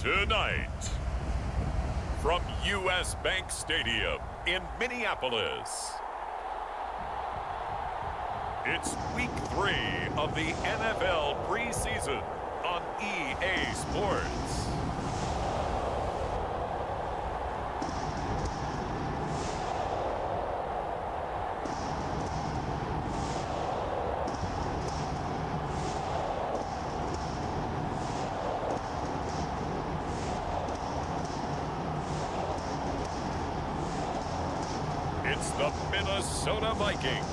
Tonight, from U.S. Bank Stadium in Minneapolis, it's Week 3 of the NFL preseason on EA Sports. It's the Minnesota Vikings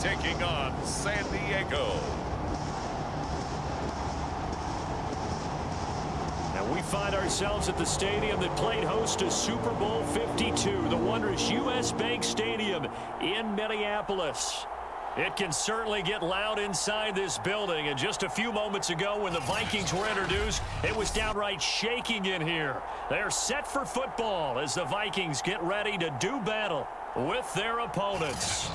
taking on San Diego. And we find ourselves at the stadium that played host to Super Bowl 52, the wondrous U.S. Bank Stadium in Minneapolis. It can certainly get loud inside this building, and just a few moments ago when the Vikings were introduced, it was downright shaking in here. They're set for football as the Vikings get ready to do battle with their opponents.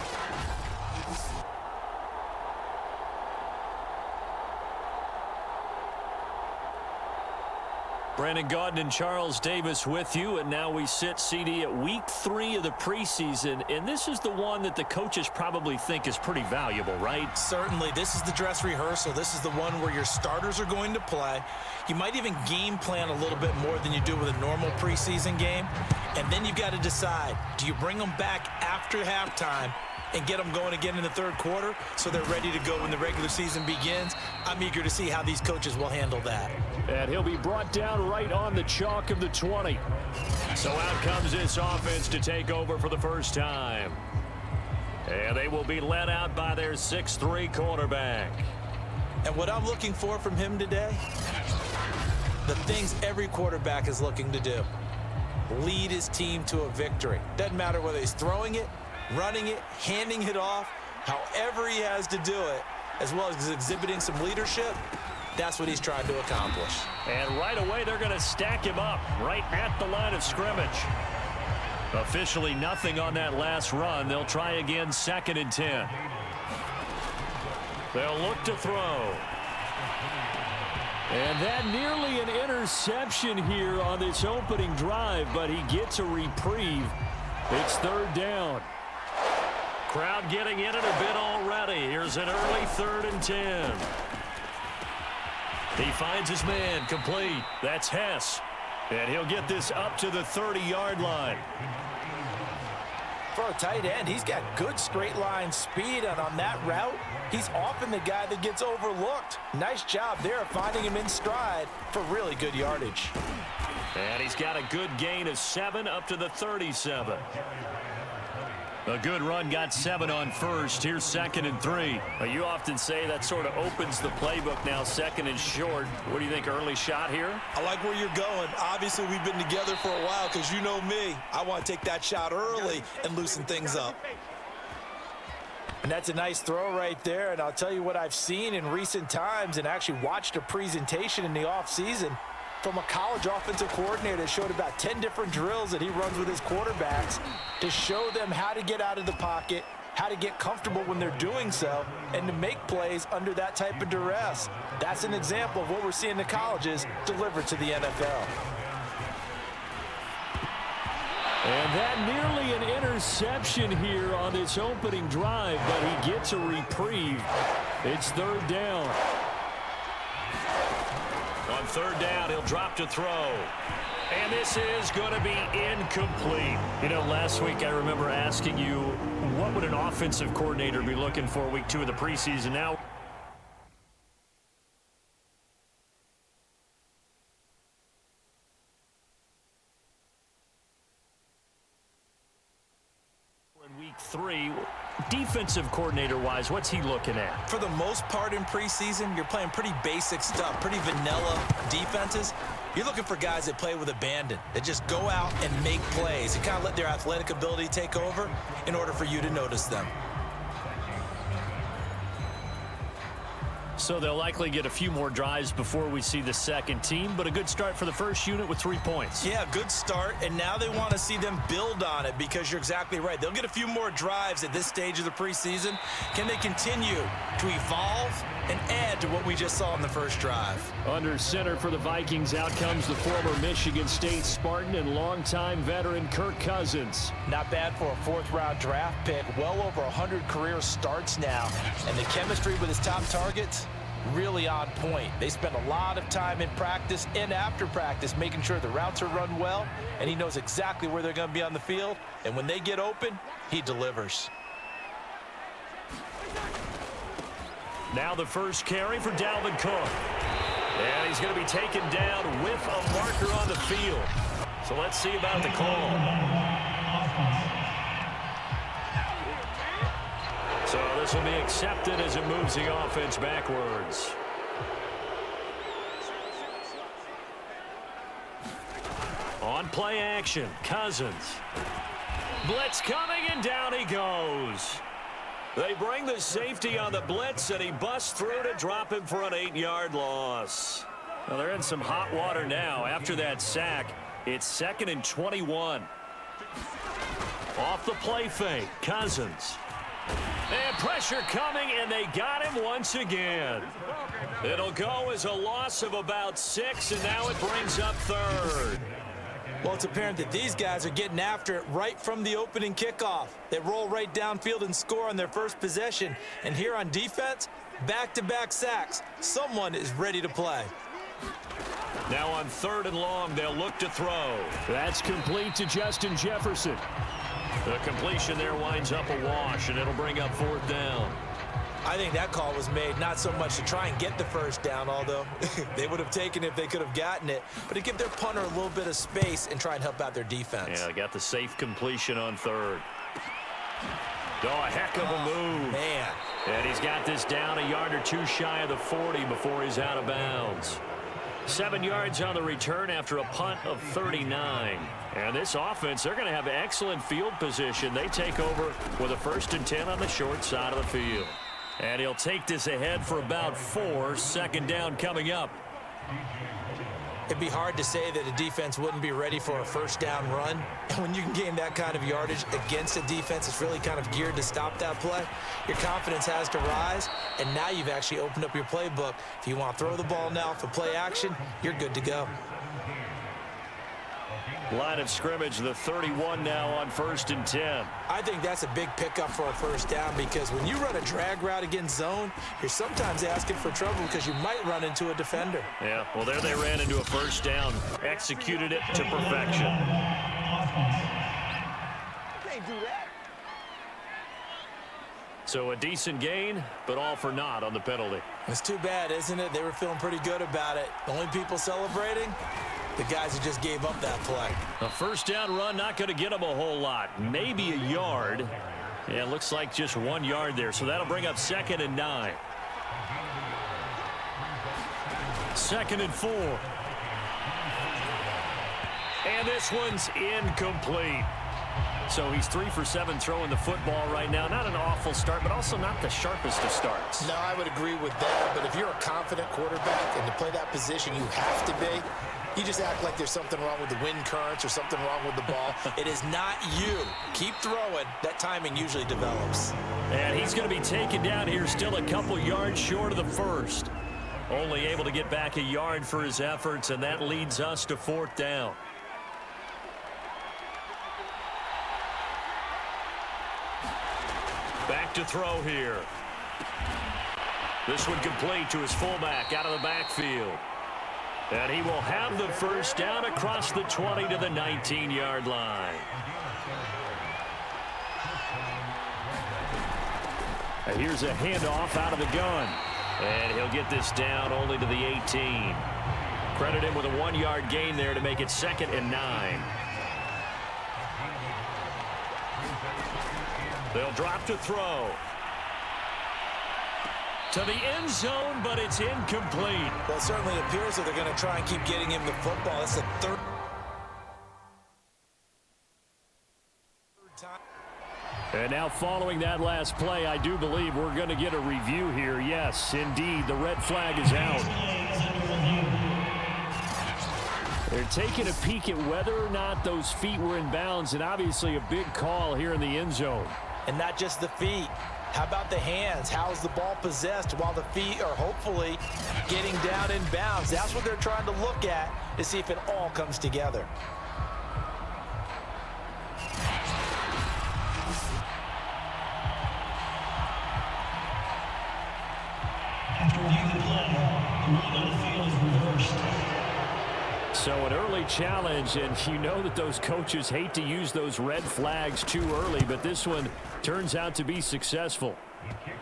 Brandon Gaudin and Charles Davis with you, and now we sit, CD, at Week 3 of the preseason, and this is the one that the coaches probably think is pretty valuable, right? Certainly. This is the dress rehearsal. This is the one where your starters are going to play. You might even game plan a little bit more than you do with a normal preseason game, and then you've got to decide, do you bring them back after halftime and get them going again in the third quarter so they're ready to go when the regular season begins? I'm eager to see how these coaches will handle that. And he'll be brought down right on the chalk of the 20. So out comes this offense to take over for the first time. And they will be led out by their 6'3" quarterback. And what I'm looking for from him today, the things every quarterback is looking to do. Lead his team to a victory. Doesn't matter whether he's throwing it, running it, handing it off, however he has to do it, as well as exhibiting some leadership. That's what he's trying to accomplish. And right away, they're going to stack him up right at the line of scrimmage. Officially nothing on that last run. They'll try again, 2nd and 10. They'll look to throw. And that nearly an interception here on this opening drive, but he gets a reprieve. It's 3rd down. Crowd getting in it a bit already. Here's an early 3rd and 10. He finds his man, complete. That's Hess. And he'll get this up to the 30-yard line. For a tight end, he's got good straight line speed, and on that route, he's often the guy that gets overlooked. Nice job there finding him in stride for really good yardage. And he's got a good gain of 7 up to the 37. A good run, got 7 on first. Here's 2nd and 3. Well, you often say that sort of opens the playbook now, 2nd and short. What do you think, early shot here? I like where you're going. Obviously, we've been together for a while because you know me. I want to take that shot early and loosen things up. And that's a nice throw right there. And I'll tell you what I've seen in recent times and actually watched a presentation in the offseason from a college offensive coordinator that showed about 10 different drills that he runs with his quarterbacks to show them how to get out of the pocket, how to get comfortable when they're doing so, and to make plays under that type of duress. That's an example of what we're seeing the colleges deliver to the NFL. And that nearly an interception here on this opening drive, but he gets a reprieve. It's 3rd down. On 3rd down, he'll drop to throw. And this is going to be incomplete. You know, last week I remember asking you, what would an offensive coordinator be looking for Week 2 of the preseason? Now, in Week 3, defensive coordinator-wise, what's he looking at? For the most part in preseason, you're playing pretty basic stuff, pretty vanilla defenses. You're looking for guys that play with abandon, that just go out and make plays and kind of let their athletic ability take over in order for you to notice them. So they'll likely get a few more drives before we see the second team, but a good start for the first unit with 3 points. Yeah, good start, and now they want to see them build on it because you're exactly right. They'll get a few more drives at this stage of the preseason. Can they continue to evolve and add to what we just saw in the first drive? Under center for the Vikings, out comes the former Michigan State Spartan and longtime veteran Kirk Cousins. Not bad for a fourth-round draft pick. Well over 100 career starts now, and the chemistry with his top targets, really on point. They spend a lot of time in practice and after practice making sure the routes are run well, and he knows exactly where they're going to be on the field. And when they get open, he delivers. Now the first carry for Dalvin Cook. And he's going to be taken down with a marker on the field. So let's see about the call. So this will be accepted as it moves the offense backwards. On play action, Cousins. Blitz coming, and down he goes. They bring the safety on the blitz, and he busts through to drop him for an 8-yard loss. Well, they're in some hot water now. After that sack, it's 2nd and 21. Off the play fake, Cousins. And pressure coming, and they got him once again. It'll go as a loss of about 6, and now it brings up 3rd. Well, it's apparent that these guys are getting after it right from the opening kickoff. They roll right downfield and score on their first possession. And here on defense, back-to-back sacks. Someone is ready to play. Now on 3rd and long, they'll look to throw. That's complete to Justin Jefferson. The completion there winds up a wash, and it'll bring up 4th down. I think that call was made not so much to try and get the first down, although they would have taken it if they could have gotten it, but to give their punter a little bit of space and try and help out their defense. Yeah, they got the safe completion on 3rd. Oh, a heck of a move. Man. And he's got this down a yard or 2 shy of the 40 before he's out of bounds. 7 yards on the return after a punt of 39. And this offense, they're going to have excellent field position. They take over with a 1st and 10 on the short side of the field. And he'll take this ahead for about 4. 2nd down coming up. It'd be hard to say that a defense wouldn't be ready for a first down run. And when you can gain that kind of yardage against a defense that's really kind of geared to stop that play, your confidence has to rise, and now you've actually opened up your playbook. If you want to throw the ball now for play action, you're good to go. Line of scrimmage, the 31 now on 1st and 10. I think that's a big pickup for a first down because when you run a drag route against zone, you're sometimes asking for trouble because you might run into a defender. Yeah, well, there they ran into a first down, executed it to perfection. Can't do that. So a decent gain, but all for naught on the penalty. It's too bad, isn't it? They were feeling pretty good about it. The only people celebrating, the guys who just gave up that play. A first down run, not going to get them a whole lot. Maybe a yard. Yeah, it looks like just 1 yard there. So that'll bring up 2nd and 9. 2nd and 4. And this one's incomplete. So he's 3 for 7 throwing the football right now. Not an awful start, but also not the sharpest of starts. No, I would agree with that. But if you're a confident quarterback and to play that position, you have to be. You just act like there's something wrong with the wind currents or something wrong with the ball. It is not you. Keep throwing. That timing usually develops. And he's going to be taken down here still a couple yards short of the first. Only able to get back a yard for his efforts, and that leads us to 4th down. Back to throw here. This one complete to his fullback out of the backfield. And he will have the first down across the 20 to the 19-yard line. And here's a handoff out of the gun. And he'll get this down only to the 18. Credit him with a 1-yard gain there to make it 2nd and 9. They'll drop to throw. To the end zone, but it's incomplete. Well, it certainly appears that they're going to try and keep getting him the football. That's the 3rd time. And now following that last play, I do believe we're going to get a review here. Yes, indeed, the red flag is out. They're taking a peek at whether or not those feet were in bounds, and obviously a big call here in the end zone. And not just the feet. How about the hands? How is the ball possessed while the feet are hopefully getting down in bounds? That's what they're trying to look at to see if it all comes together. After reviewing the play, the rule on the field is reversed. So an early challenge, and you know that those coaches hate to use those red flags too early, but this one turns out to be successful.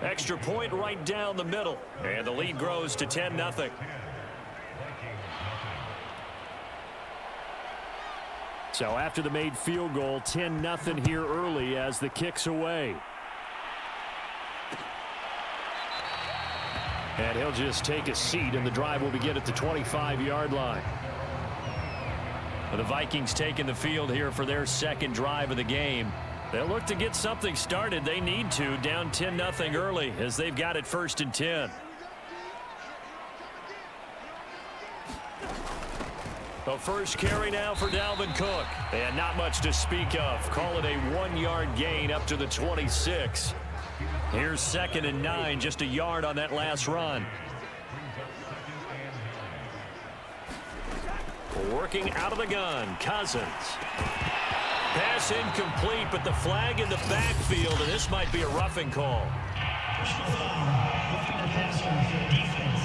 Extra point right down the middle, and the lead grows to 10-0. So after the made field goal, 10-0 here early as the kick's away. And he'll just take a seat, and the drive will begin at the 25-yard line. The Vikings taking the field here for their second drive of the game. They'll look to get something started. They need to, down 10-0 early as they've got it 1st and 10. The first carry now for Dalvin Cook. And not much to speak of. Call it a 1-yard gain up to the 26. Here's 2nd and 9, just a yard on that last run. Working out of the gun, Cousins. Pass incomplete, but the flag in the backfield, and this might be a roughing call. Personal foul, roughing the passer for defense.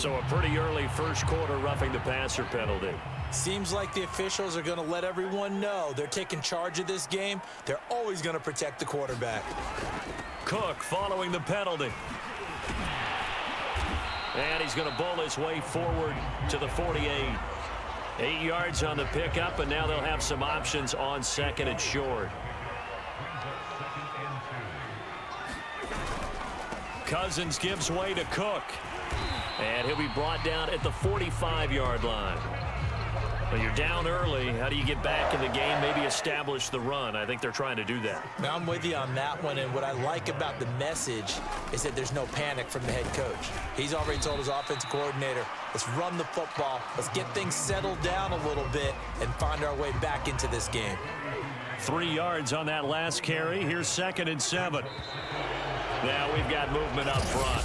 So a pretty early first quarter roughing the passer penalty. Seems like the officials are going to let everyone know they're taking charge of this game. They're always going to protect the quarterback. Cook following the penalty. And he's going to bowl his way forward to the 48. 8 yards on the pickup, and now they'll have some options on 2nd and short. Cousins gives way to Cook. And he'll be brought down at the 45-yard line. Well, you're down early. How do you get back in the game, maybe establish the run? I think they're trying to do that. Now, I'm with you on that one, and what I like about the message is that there's no panic from the head coach. He's already told his offensive coordinator, let's run the football, let's get things settled down a little bit and find our way back into this game. 3 yards on that last carry. Here's 2nd and 7. Now we've got movement up front,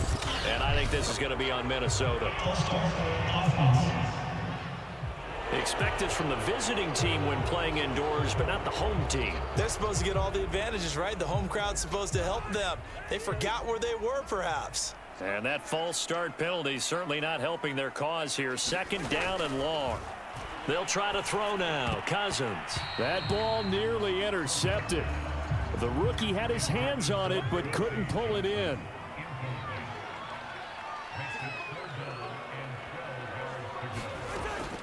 and I think this is going to be on Minnesota. Expect this from the visiting team when playing indoors, but not the home team. They're supposed to get all the advantages, right? The home crowd's supposed to help them. They forgot where they were, perhaps. And that false start penalty certainly not helping their cause here. 2nd down and long. They'll try to throw now. Cousins. That ball nearly intercepted. The rookie had his hands on it, but couldn't pull it in.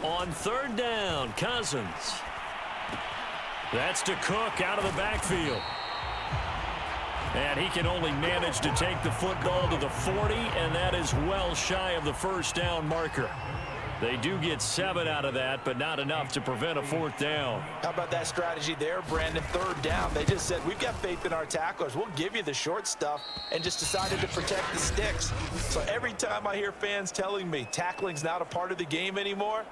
On 3rd down, Cousins. That's to Cook out of the backfield. And he can only manage to take the football to the 40, and that is well shy of the 1st down marker. They do get 7 out of that, but not enough to prevent a 4th down. How about that strategy there, Brandon? 3rd down. They just said, we've got faith in our tacklers. We'll give you the short stuff, and just decided to protect the sticks. So every time I hear fans telling me tackling's not a part of the game anymore,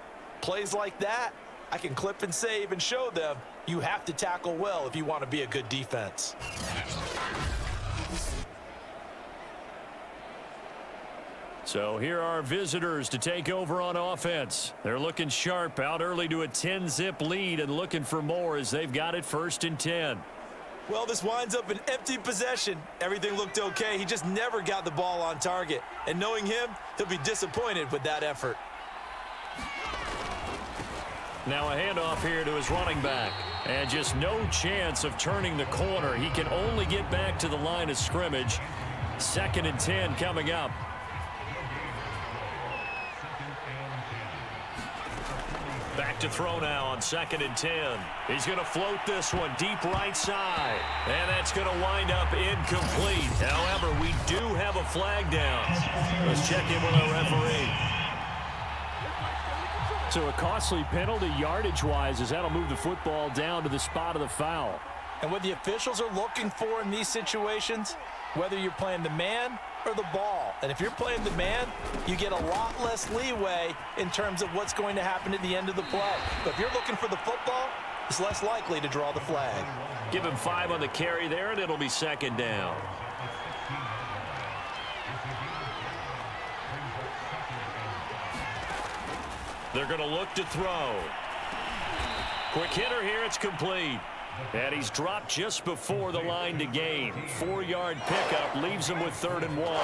plays like that, I can clip and save and show them you have to tackle well if you want to be a good defense. So here are visitors to take over on offense. They're looking sharp, out early to a 10-zip lead and looking for more as they've got it 1st and 10. Well, this winds up an empty possession. Everything looked okay. He just never got the ball on target. And knowing him, he'll be disappointed with that effort. Now a handoff here to his running back. And just no chance of turning the corner. He can only get back to the line of scrimmage. 2nd and 10 coming up. Back to throw now on 2nd and 10. He's going to float this one deep right side. And that's going to wind up incomplete. However, we do have a flag down. Let's check in with our referee. So a costly penalty yardage-wise as that'll move the football down to the spot of the foul. And what the officials are looking for in these situations, whether you're playing the man or the ball. And if you're playing the man, you get a lot less leeway in terms of what's going to happen at the end of the play. But if you're looking for the football, it's less likely to draw the flag. Give him 5 on the carry there, and it'll be second down. They're going to look to throw. Quick hitter here, it's complete. And he's dropped just before the line to gain. 4-yard pickup leaves him with 3rd and 1.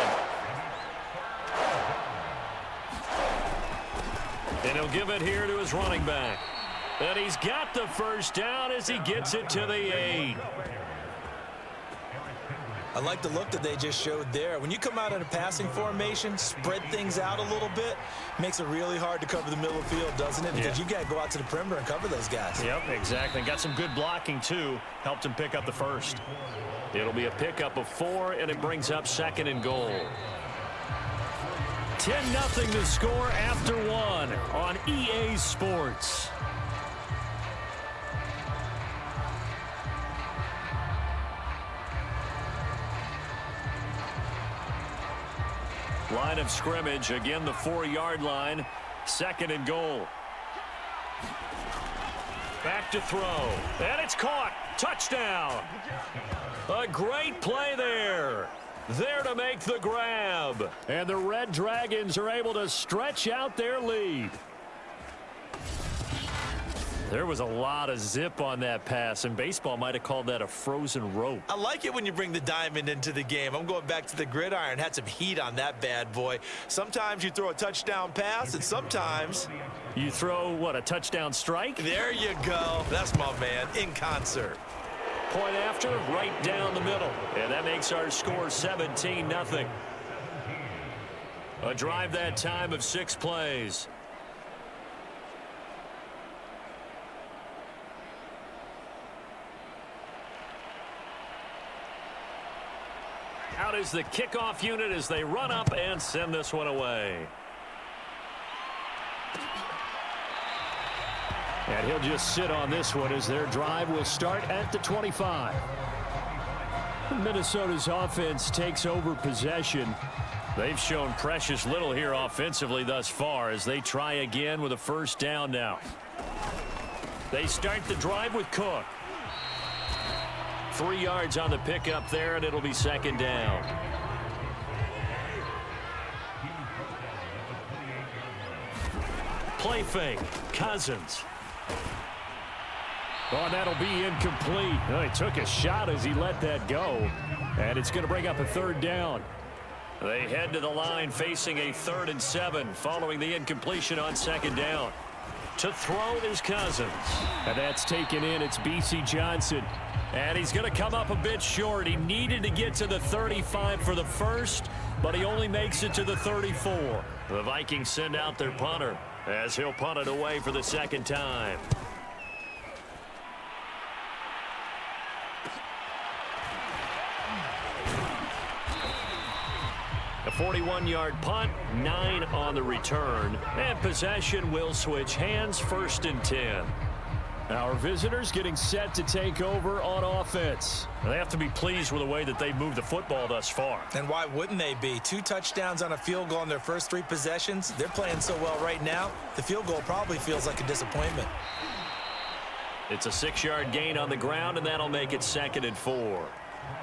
And he'll give it here to his running back. And he's got the first down as he gets it to the 8. I like the look that they just showed there. When you come out in a passing formation, spread things out a little bit, makes it really hard to cover the middle of the field, doesn't it? Because you got to go out to the perimeter and cover those guys. Yep, exactly. Got some good blocking, too. Helped him pick up the first. It'll be a pickup of 4, and it brings up 2nd and goal. 10-0 the score after 1 on EA Sports. Line of scrimmage, again the 4-yard line, 2nd and goal. Back to throw, and it's caught. Touchdown. A great play there. There to make the grab. And the Red Dragons are able to stretch out their lead. There was a lot of zip on that pass, and baseball might have called that a frozen rope. I like it when you bring the diamond into the game. I'm going back to the gridiron. Had some heat on that bad boy. Sometimes you throw a touchdown pass, and sometimes you throw, what, a touchdown strike? There you go. That's my man, in concert. Point after, right down the middle. And that makes our score 17-0. A drive that time of 6 plays. Out is the kickoff unit as they run up and send this one away. And he'll just sit on this one as their drive will start at the 25. Minnesota's offense takes over possession. They've shown precious little here offensively thus far as they try again with a first down now. They start the drive with Cook. 3 yards on the pickup there, and it'll be 2nd down. Play fake. Cousins. Oh, and that'll be incomplete. Oh, he took a shot as he let that go. And it's going to bring up a 3rd down. They head to the line facing a 3rd and 7 following the incompletion on 2nd down. To throw is Cousins. And that's taken in. It's B.C. Johnson. And he's going to come up a bit short. He needed to get to the 35 for the first, but he only makes it to the 34. The Vikings send out their punter as he'll punt it away for the 2nd time. A 41-yard punt, 9 on the return, and possession will switch hands, 1st and 10. Our visitors getting set to take over on offense. They have to be pleased with the way that they've moved the football thus far. And why wouldn't they be? 2 touchdowns on a field goal in their first 3 possessions. They're playing so well right now, the field goal probably feels like a disappointment. It's a 6-yard gain on the ground, and that'll make it 2nd and 4.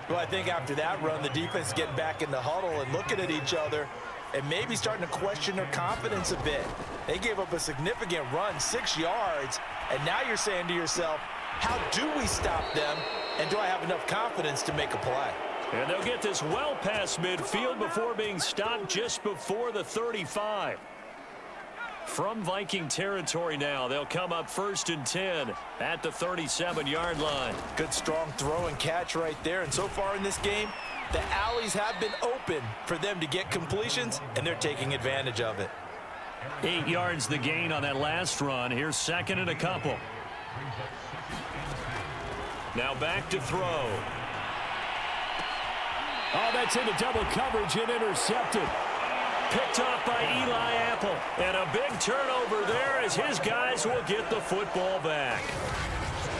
Well, I think after that run, the defense is getting back in the huddle and looking at each other and maybe starting to question their confidence a bit. They gave up a significant run, 6 yards, and now you're saying to yourself, how do we stop them, and do I have enough confidence to make a play? And they'll get this well past midfield before being stopped just before the 35. From Viking territory now, they'll come up 1st and 10 at the 37-yard line. Good strong throw and catch right there, and so far in this game, the alleys have been open for them to get completions, and they're taking advantage of it. 8 yards the gain on that last run. Here's 2nd and a couple. Now back to throw. Oh, that's into double coverage and intercepted. picked off by Eli Apple. And a big turnover there as his guys will get the football back.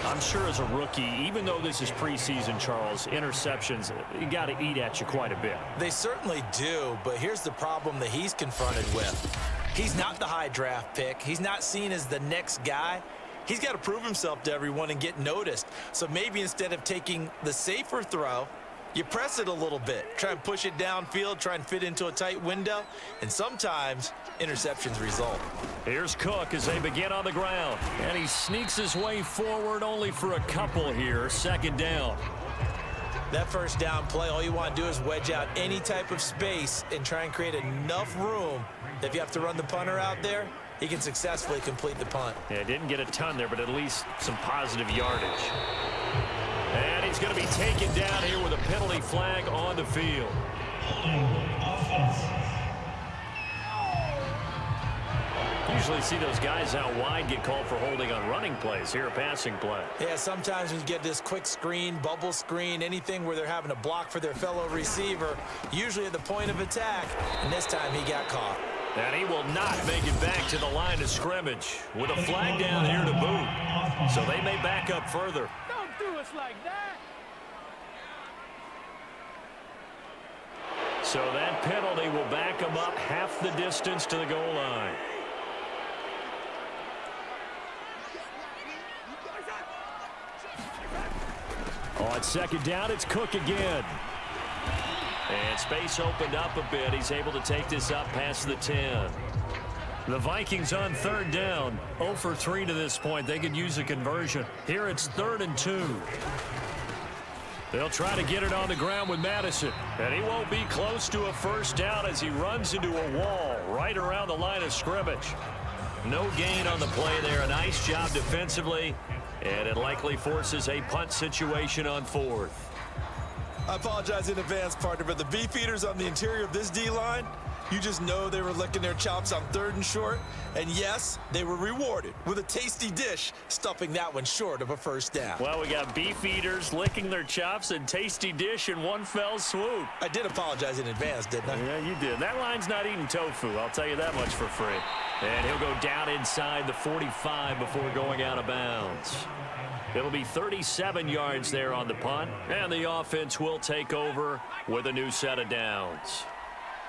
I'm sure as a rookie, even though this is preseason, Charles, interceptions, you got to eat at you quite a bit. They certainly do, but here's the problem that he's confronted with. He's not the high draft pick. He's not seen as the next guy. He's got to prove himself to everyone and get noticed. So maybe instead of taking the safer throw, you press it a little bit. Try and push it downfield, try and fit into a tight window, and sometimes interceptions result. Here's Cook as they begin on the ground. And he sneaks his way forward only for a couple here. Second down. That first down play, all you want to do is wedge out any type of space and try and create enough room that if you have to run the punter out there, he can successfully complete the punt. Yeah, didn't get a ton there, but at least some positive yardage. And he's going to be taken down here with a penalty flag on the field. Usually see those guys out wide get called for holding on running plays. Here a passing play. Yeah, sometimes when you get this quick screen, bubble screen, anything where they're having to block for their fellow receiver, usually at the point of attack, and this time he got caught. And he will not make it back to the line of scrimmage with a flag down here to boot. So they may back up further. Don't do us like that. So that penalty will back them up half the distance to the goal line. On second down, it's Cook again. And space opened up a bit. He's able to take this up past the 10. The Vikings on third down. 0 for 3 to this point. They could use a conversion. Here it's 3rd and 2. They'll try to get it on the ground with Madison. And he won't be close to a first down as he runs into a wall right around the line of scrimmage. No gain on the play there. A nice job defensively. And it likely forces a punt situation on 4th. I apologize in advance, partner, but the beefeaters on the interior of this D-line, you just know they were licking their chops on 3rd and short. And yes, they were rewarded with a tasty dish, stuffing that one short of a first down. Well, we got beefeaters licking their chops and tasty dish in one fell swoop. I did apologize in advance, didn't I? Yeah, you did. That line's not eating tofu, I'll tell you that much for free. And he'll go down inside the 45 before going out of bounds. It'll be 37 yards there on the punt, and the offense will take over with a new set of downs.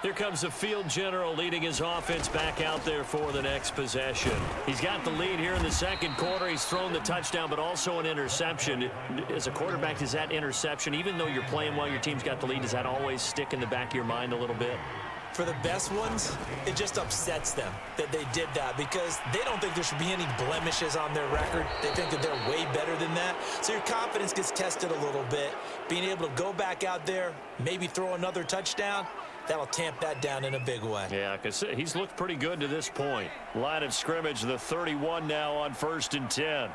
Here comes the field general leading his offense back out there for the next possession. He's got the lead here in the second quarter. He's thrown the touchdown, but also an interception. As a quarterback, is that interception, even though you're playing while your team's got the lead, does that always stick in the back of your mind a little bit? For the best ones, it just upsets them that they did that because they don't think there should be any blemishes on their record. They think that they're way better than that. So your confidence gets tested a little bit. Being able to go back out there, maybe throw another touchdown, that'll tamp that down in a big way. Yeah, because he's looked pretty good to this point. Line of scrimmage, the 31 now on 1st and 10.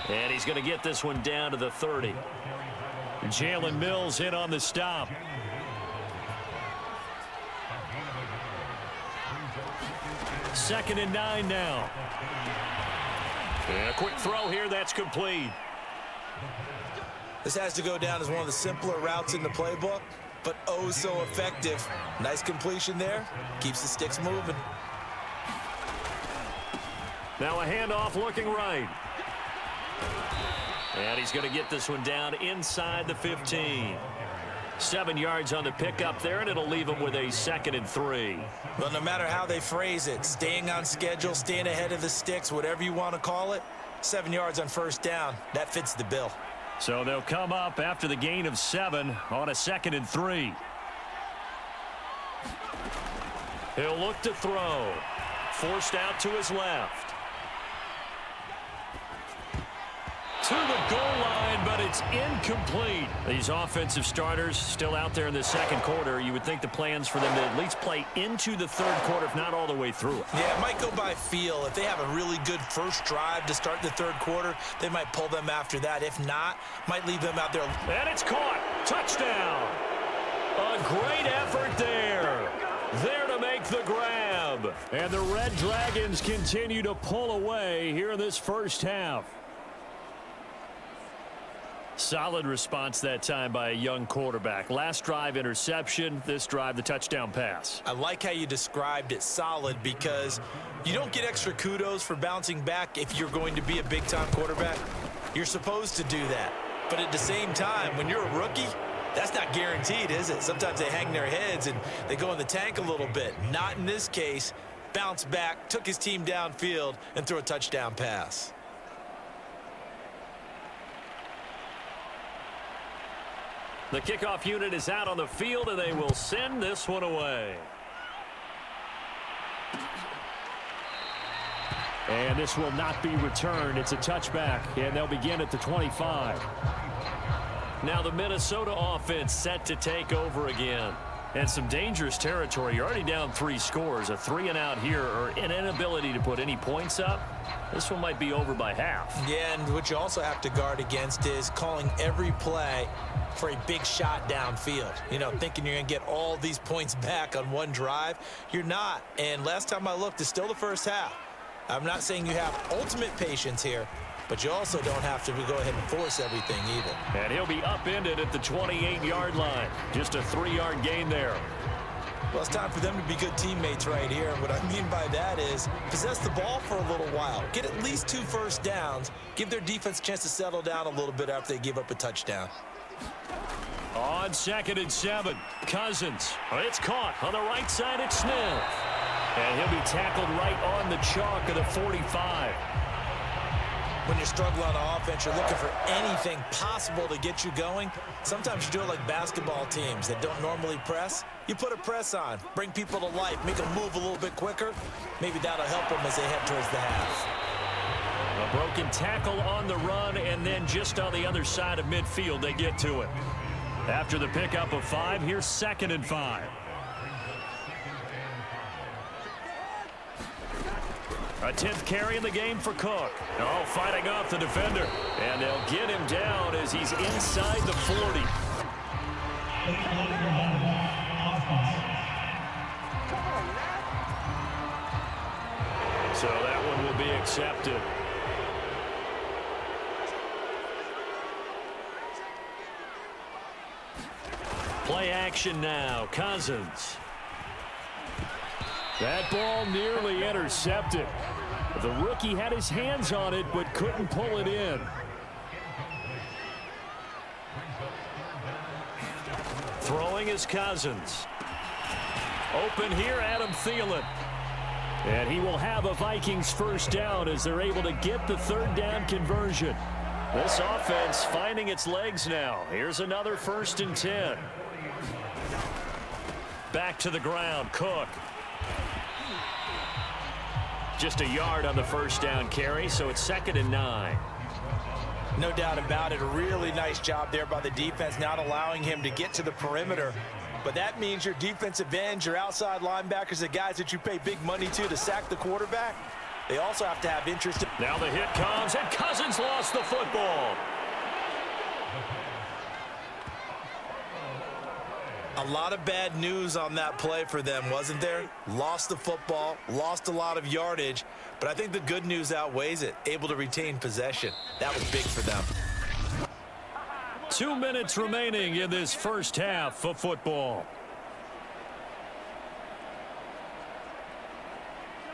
And he's going to get this one down to the 30. Jalen Mills in on the stop. Second and 9 now. And a quick throw here, that's complete. This has to go down as one of the simpler routes in the playbook, but oh so effective. Nice completion there. Keeps the sticks moving. Now a handoff looking right. And he's going to get this one down inside the 15. 7 yards on the pickup there, and it'll leave him with a 2nd and 3. Well, no matter how they phrase it, staying on schedule, staying ahead of the sticks, whatever you want to call it, 7 yards on first down, that fits the bill. So they'll come up after the gain of 7 on a 2nd and 3. He'll look to throw. Forced out to his left. To the goal line, but it's incomplete. These offensive starters still out there in the second quarter. You would think the plans for them to at least play into the third quarter, if not all the way through it. Yeah, it might go by feel. If they have a really good first drive to start the third quarter, they might pull them after that. If not, might leave them out there. And it's caught. Touchdown. A great effort there. There to make the grab. And the Red Dragons continue to pull away here in this first half. Solid response that time by a young quarterback. Last drive, interception. This drive, the touchdown pass. I like how you described it, solid, because you don't get extra kudos for bouncing back if you're going to be a big-time quarterback. You're supposed to do that. But at the same time, when you're a rookie, that's not guaranteed, is it? Sometimes they hang their heads and they go in the tank a little bit. Not in this case. Bounced back, took his team downfield, and threw a touchdown pass. The kickoff unit is out on the field, and they will send this one away. And this will not be returned. It's a touchback, and they'll begin at the 25. Now the Minnesota offense set to take over again. And some dangerous territory. You're already down 3 scores. A 3-and-out here, or an inability to put any points up. This one might be over by half. Yeah, and what you also have to guard against is calling every play for a big shot downfield. You know, thinking you're going to get all these points back on one drive. You're not. And last time I looked, it's still the first half. I'm not saying you have ultimate patience here, but you also don't have to go ahead and force everything either. And he'll be upended at the 28-yard line. Just a 3-yard gain there. Well, it's time for them to be good teammates right here. And what I mean by that is possess the ball for a little while. Get at least 2 first downs. Give their defense a chance to settle down a little bit after they give up a touchdown. On 2nd and 7, Cousins. It's caught on the right side at Smith. And he'll be tackled right on the chalk of the 45. When you're struggling on offense, you're looking for anything possible to get you going. Sometimes you do it like basketball teams that don't normally press. You put a press on, bring people to life, make them move a little bit quicker. Maybe that'll help them as they head towards the half. A broken tackle on the run, and then just on the other side of midfield, they get to it. After the pickup of 5, here's 2nd and 5. A 10th carry in the game for Cook. Oh, fighting off the defender. And they'll get him down as he's inside the 40. So that one will be accepted. Play action now. Cousins. That ball nearly intercepted. The rookie had his hands on it but couldn't pull it in. Throwing is Cousins. Open here, Adam Thielen. And he will have a Vikings first down as they're able to get the 3rd down conversion. This offense finding its legs now. Here's another 1st and 10. Back to the ground, Cook. Just a yard on the 1st down carry, so it's 2nd and 9. No doubt about it. A really nice job there by the defense, not allowing him to get to the perimeter. But that means your defensive ends, your outside linebackers, the guys that you pay big money to sack the quarterback, they also have to have interest. Now the hit comes, and Cousins lost the football. A lot of bad news on that play for them, wasn't there? Lost the football, lost a lot of yardage, but I think the good news outweighs it. Able to retain possession. That was big for them. 2 minutes remaining in this first half of football.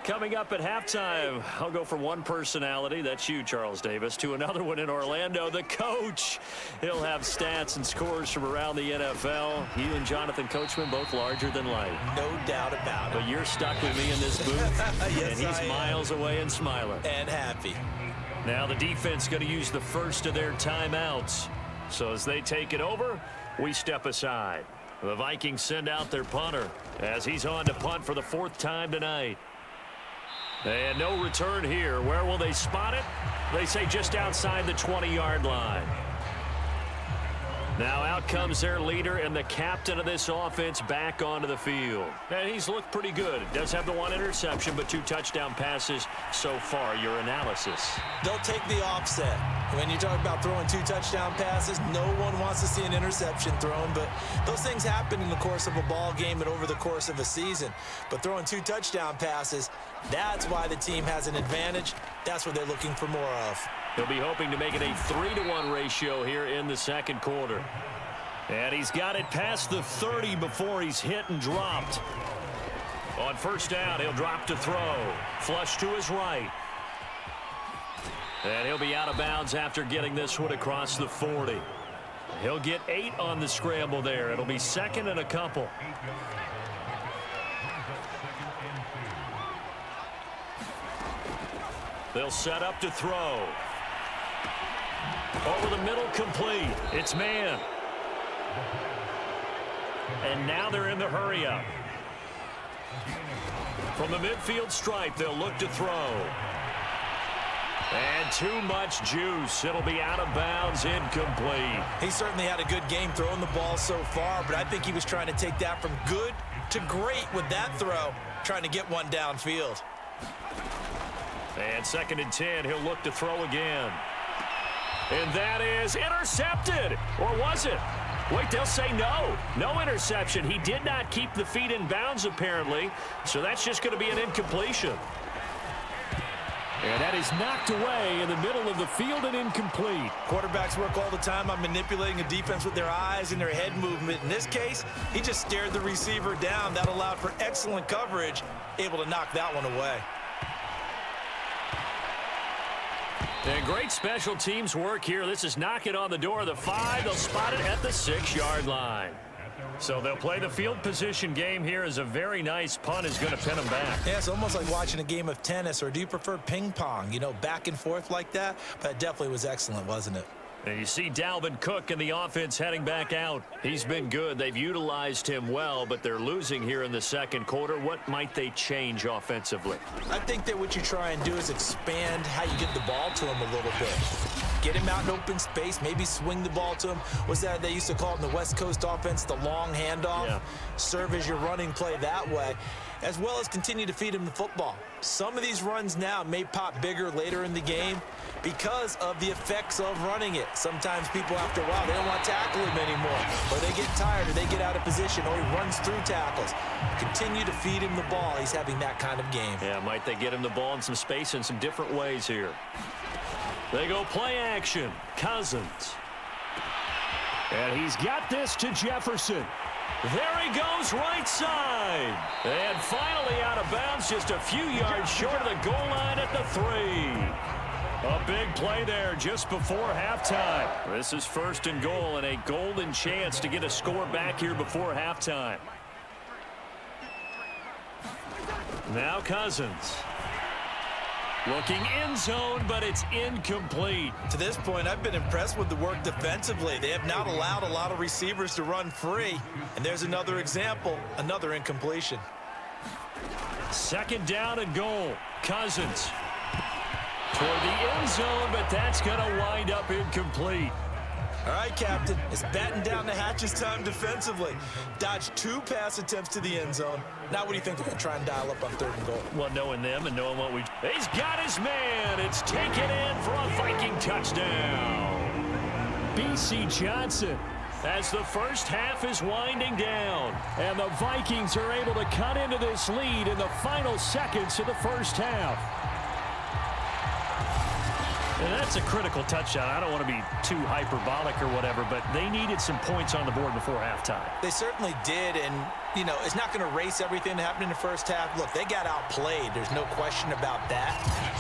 Coming up at halftime, I'll go from one personality, that's you, Charles Davis, to another one in Orlando, the coach. He'll have stats and scores from around the NFL. You and Jonathan Coachman, both larger than life. No doubt about it. But you're stuck with me in this booth, yes, and he's miles away and smiling. And happy. Now the defense going to use the first of their timeouts. So as they take it over, we step aside. The Vikings send out their punter as he's on to punt for the 4th time tonight. And no return here. Where will they spot it? They say just outside the 20-yard line. Now out comes their leader and the captain of this offense back onto the field. And he's looked pretty good. Does have the 1 interception, but 2 touchdown passes so far. Your analysis. They'll take the offset. When you talk about throwing 2 touchdown passes, no one wants to see an interception thrown, but those things happen in the course of a ball game and over the course of a season. But throwing 2 touchdown passes, that's why the team has an advantage. That's what they're looking for more of. He'll be hoping to make it a 3-to-1 ratio here in the second quarter. And he's got it past the 30 before he's hit and dropped. On first down, he'll drop to throw. Flush to his right. And he'll be out of bounds after getting this one across the 40. He'll get 8 on the scramble there. It'll be second and a couple. They'll set up to throw. Over the middle, complete. It's man. And now they're in the hurry-up. From the midfield stripe, they'll look to throw. And too much juice. It'll be out of bounds, incomplete. He certainly had a good game throwing the ball so far, but I think he was trying to take that from good to great with that throw, trying to get one downfield. And second and 10, he'll look to throw again. And that is intercepted. Or was it? Wait, they'll say no. No interception. He did not keep the feet in bounds, apparently. So that's just going to be an incompletion. And that is knocked away in the middle of the field and incomplete. Quarterbacks work all the time on manipulating a defense with their eyes and their head movement. In this case, he just stared the receiver down. That allowed for excellent coverage, able to knock that one away. And great special teams work here. This is knocking on the door of the 5. They'll spot it at the 6-yard line. So they'll play the field position game here as a very nice punt is going to pin them back. Yeah, it's almost like watching a game of tennis, or do you prefer ping pong? You know, back and forth like that? But it definitely was excellent, wasn't it? And you see Dalvin Cook and the offense heading back out. He's been good. They've utilized him well, but they're losing here in the second quarter. What might they change offensively? I think that what you try and do is expand how you get the ball to him a little bit. Get him out in open space, maybe swing the ball to him. What's that they used to call it in the West Coast offense, the long handoff? Yeah. Serve as your running play that way, as well as continue to feed him the football. Some of these runs now may pop bigger later in the game because of the effects of running it. Sometimes people, after a while, they don't want to tackle him anymore, or they get tired, or they get out of position, or he runs through tackles. Continue to feed him the ball. He's having that kind of game. Yeah, might they get him the ball in some space in some different ways here. They go play action. Cousins. And he's got this to Jefferson. There he goes, right side. And finally out of bounds, just a few yards short of the goal line at the 3. A big play there just before halftime. This is first and goal and a golden chance to get a score back here before halftime. Now Cousins. Looking end zone, but it's incomplete. To this point, I've been impressed with the work defensively. They have not allowed a lot of receivers to run free. And there's another example, another incompletion. Second down and goal. Cousins. Toward the end zone, but that's going to wind up incomplete. All right, Captain, it's batten down the hatches time defensively. Dodged 2 pass attempts to the end zone. Now what do you think they're going to try and dial up on 3rd and goal? Well, knowing them and knowing what we... He's got his man. It's taken in for a Viking touchdown. B.C. Johnson as the first half is winding down. And the Vikings are able to cut into this lead in the final seconds of the first half. And that's a critical touchdown. I don't want to be too hyperbolic or whatever, but they needed some points on the board before halftime. They certainly did, and, you know, it's not going to erase everything that happened in the first half. Look, they got outplayed. There's no question about that.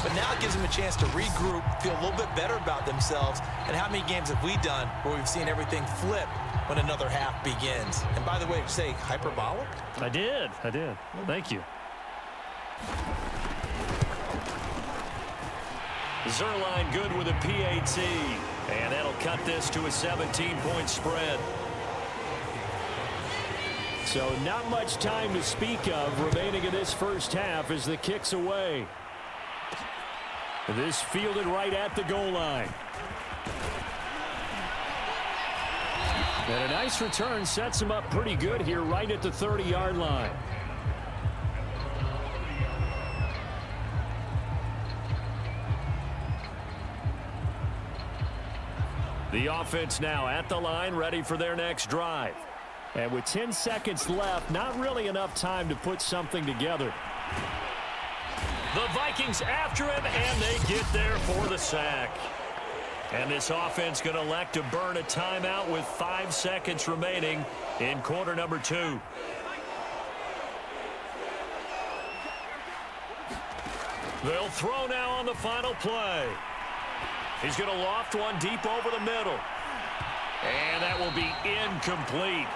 But now it gives them a chance to regroup, feel a little bit better about themselves. And how many games have we done where we've seen everything flip when another half begins? And by the way, did you say hyperbolic? I did. Well, thank you. Zerline good with a PAT. And that'll cut this to a 17-point spread. So not much time to speak of remaining in this first half as the kick's away. This fielded right at the goal line. And a nice return sets him up pretty good here right at the 30-yard line. The offense now at the line, ready for their next drive. And with 10 seconds left, not really enough time to put something together. The Vikings after him, and they get there for the sack. And this offense going to elect to burn a timeout with 5 seconds remaining in quarter number 2. They'll throw now on the final play. He's going to loft one deep over the middle. And that will be incomplete.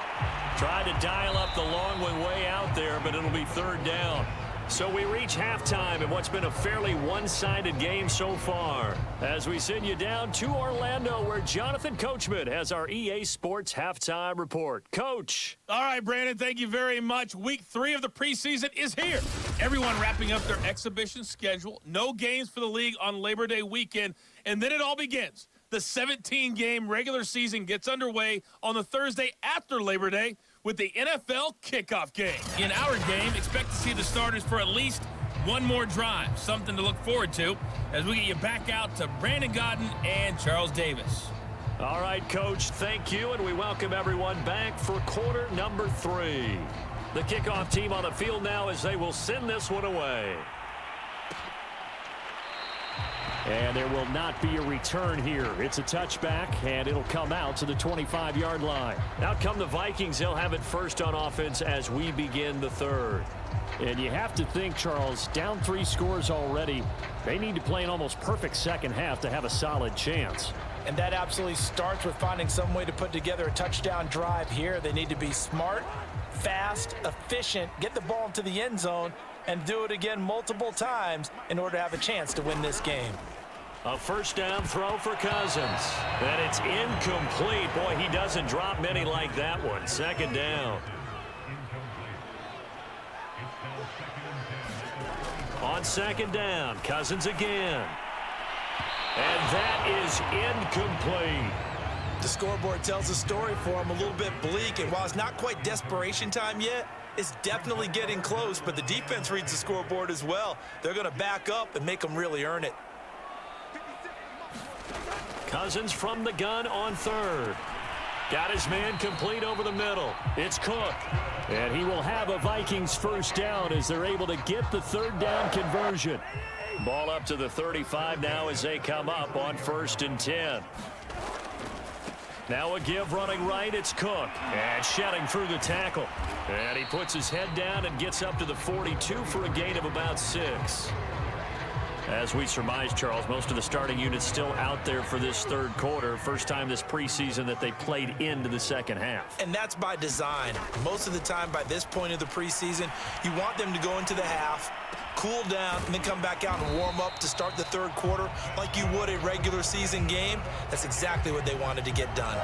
Tried to dial up the long one way out there, but it'll be third down. So we reach halftime in what's been a fairly one-sided game so far. As we send you down to Orlando, where Jonathan Coachman has our EA Sports Halftime Report. Coach. All right, Brandon, thank you very much. Week 3 of the preseason is here. Everyone wrapping up their exhibition schedule. No games for the league on Labor Day weekend. And then it all begins. The 17-game regular season gets underway on the Thursday after Labor Day with the NFL kickoff game. In our game, expect to see the starters for at least one more drive, something to look forward to as we get you back out to Brandon Godden and Charles Davis. All right, Coach, thank you, and we welcome everyone back for quarter number 3. The kickoff team on the field now as they will send this one away. And there will not be a return here. It's a touchback, and it'll come out to the 25-yard line. Out come the Vikings. They'll have it first on offense as we begin the third. And you have to think, Charles, down 3 scores already. They need to play an almost perfect second half to have a solid chance. And that absolutely starts with finding some way to put together a touchdown drive here. They need to be smart, fast, efficient, get the ball into the end zone, and do it again multiple times in order to have a chance to win this game. A first down throw for Cousins. And it's incomplete. Boy, he doesn't drop many like that one. Second down. On second down, Cousins again. And that is incomplete. The scoreboard tells the story for him, a little bit bleak, and while it's not quite desperation time yet, it's definitely getting close, but the defense reads the scoreboard as well. They're going to back up and make them really earn it. Cousins from the gun on third. Got his man complete over the middle. It's Cook. And he will have a Vikings first down as they're able to get the third down conversion. Ball up to the 35 now as they come up on 1st and 10. Now a give running right. It's Cook. And shedding through the tackle. And he puts his head down and gets up to the 42 for a gain of about 6. As we surmise, Charles, most of the starting units still out there for this third quarter. First time this preseason that they played into the second half. And that's by design. Most of the time by this point of the preseason, you want them to go into the half, cool down, and then come back out and warm up to start the third quarter like you would a regular season game. That's exactly what they wanted to get done.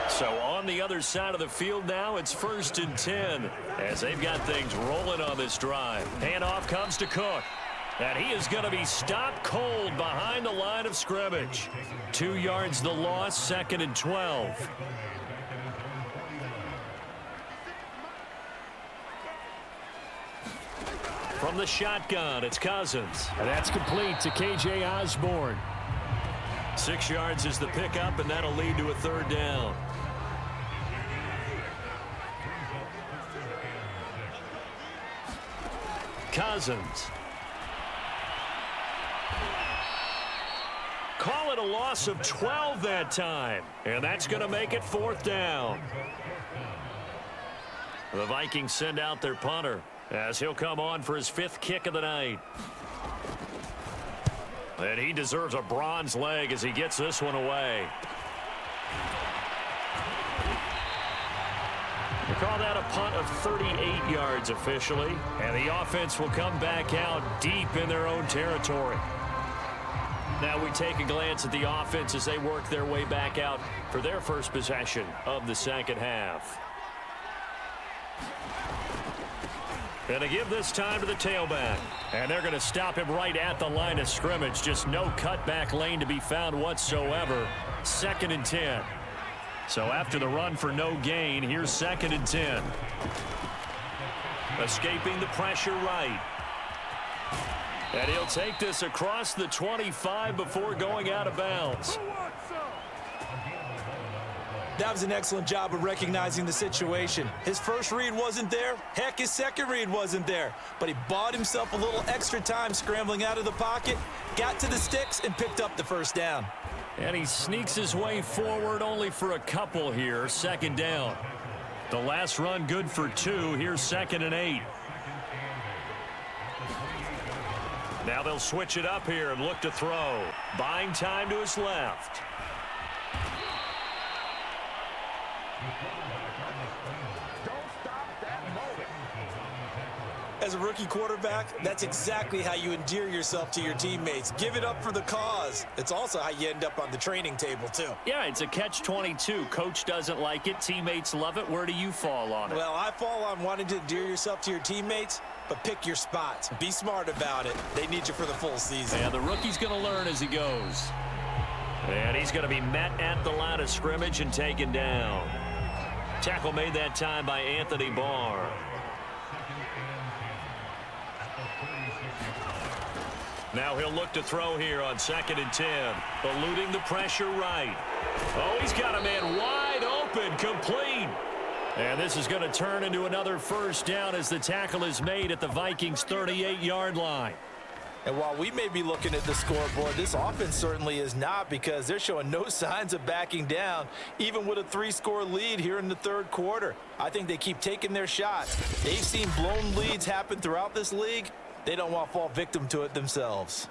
So on the other side of the field now, it's 1st and 10 as they've got things rolling on this drive. Handoff comes to Cook. And he is going to be stopped cold behind the line of scrimmage. 2 yards the loss, 2nd and 12. From the shotgun, it's Cousins. And that's complete to K.J. Osborne. 6 yards is the pickup, and that'll lead to a third down. Cousins. Call it a loss of 12 that time. And that's going to make it 4th down. The Vikings send out their punter as he'll come on for his 5th kick of the night. And he deserves a bronze leg as he gets this one away. We call that a punt of 38 yards officially. And the offense will come back out deep in their own territory. Now we take a glance at the offense as they work their way back out for their first possession of the second half. Going to give this time to the tailback. And they're going to stop him right at the line of scrimmage. Just no cutback lane to be found whatsoever. 2nd and 10. So after the run for no gain, here's 2nd and 10. Escaping the pressure right. And he'll take this across the 25 before going out of bounds. That was an excellent job of recognizing the situation. His first read wasn't there. Heck, his second read wasn't there. But he bought himself a little extra time scrambling out of the pocket, got to the sticks, and picked up the first down. And he sneaks his way forward only for a couple here. Second down. The last run good for 2. Here's 2nd and 8. Now they'll switch it up here and look to throw. Buying time to his left. As a rookie quarterback, that's exactly how you endear yourself to your teammates. Give it up for the cause. It's also how you end up on the training table, too. Yeah, it's a catch-22. Coach doesn't like it. Teammates love it. Where do you fall on it? Well, I fall on wanting to endear yourself to your teammates, but pick your spots. Be smart about it. They need you for the full season. And the rookie's going to learn as he goes. And he's going to be met at the line of scrimmage and taken down. Tackle made that time by Anthony Barr. Now he'll look to throw here on 2nd and 10. Eluding the pressure right. Oh, he's got a man wide open, complete. And this is going to turn into another first down as the tackle is made at the Vikings' 38-yard line. And while we may be looking at the scoreboard, this offense certainly is not, because they're showing no signs of backing down, even with a 3-score lead here in the third quarter. I think they keep taking their shots. They've seen blown leads happen throughout this league. They don't want to fall victim to it themselves.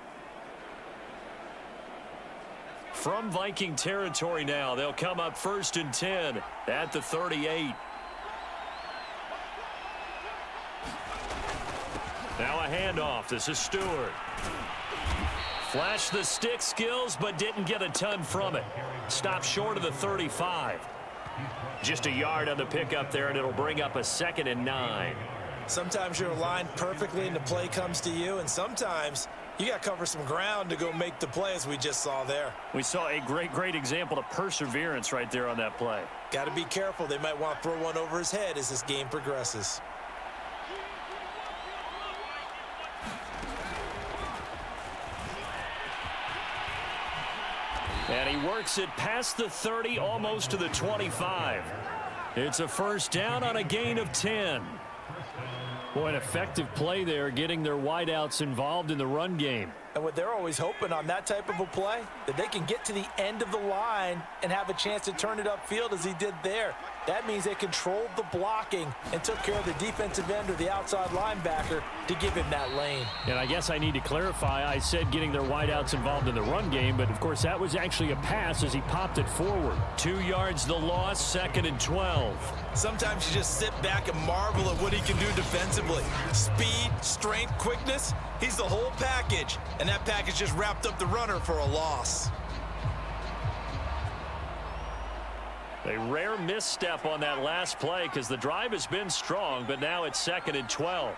From Viking territory now, they'll come up 1st and 10 at the 38. Now a handoff. This is Stewart. Flashed the stick skills, but didn't get a ton from it. Stopped short of the 35. Just a yard on the pickup there, and it'll bring up a 2nd and 9. Sometimes you're aligned perfectly and the play comes to you, and sometimes you got to cover some ground to go make the play, as we just saw there. We saw a great example of perseverance right there on that play. Got to be careful. They might want to throw one over his head as this game progresses. And he works it past the 30, almost to the 25. It's a first down on a gain of 10. Boy, an effective play there, getting their wideouts involved in the run game. And what they're always hoping on that type of a play, that they can get to the end of the line and have a chance to turn it upfield as he did there. That means they controlled the blocking and took care of the defensive end or the outside linebacker to give him that lane. And I guess I need to clarify, I said getting their wideouts involved in the run game, but of course that was actually a pass as he popped it forward. 2 yards the loss, 2nd and 12. Sometimes you just sit back and marvel at what he can do defensively. Speed, strength, quickness, he's the whole package. And that package just wrapped up the runner for a loss. A rare misstep on that last play because the drive has been strong, but now it's 2nd and 12.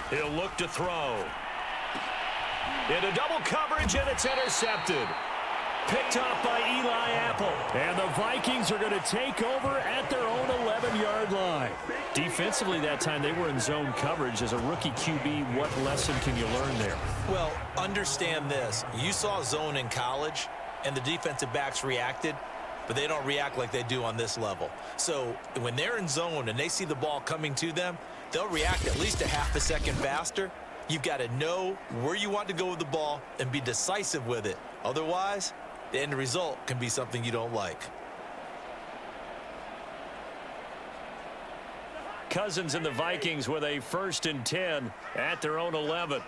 He'll look to throw. Into double coverage, and it's intercepted. Picked off by Eli Apple. And the Vikings are going to take over at their own 11-yard line. Defensively that time, they were in zone coverage. As a rookie QB, what lesson can you learn there? Well, understand this. You saw zone in college, and the defensive backs reacted, but they don't react like they do on this level. So when they're in zone and they see the ball coming to them, they'll react at least a half a second faster. You've got to know where you want to go with the ball and be decisive with it. Otherwise, the end result can be something you don't like. Cousins and the Vikings with a 1st and 10 at their own 11.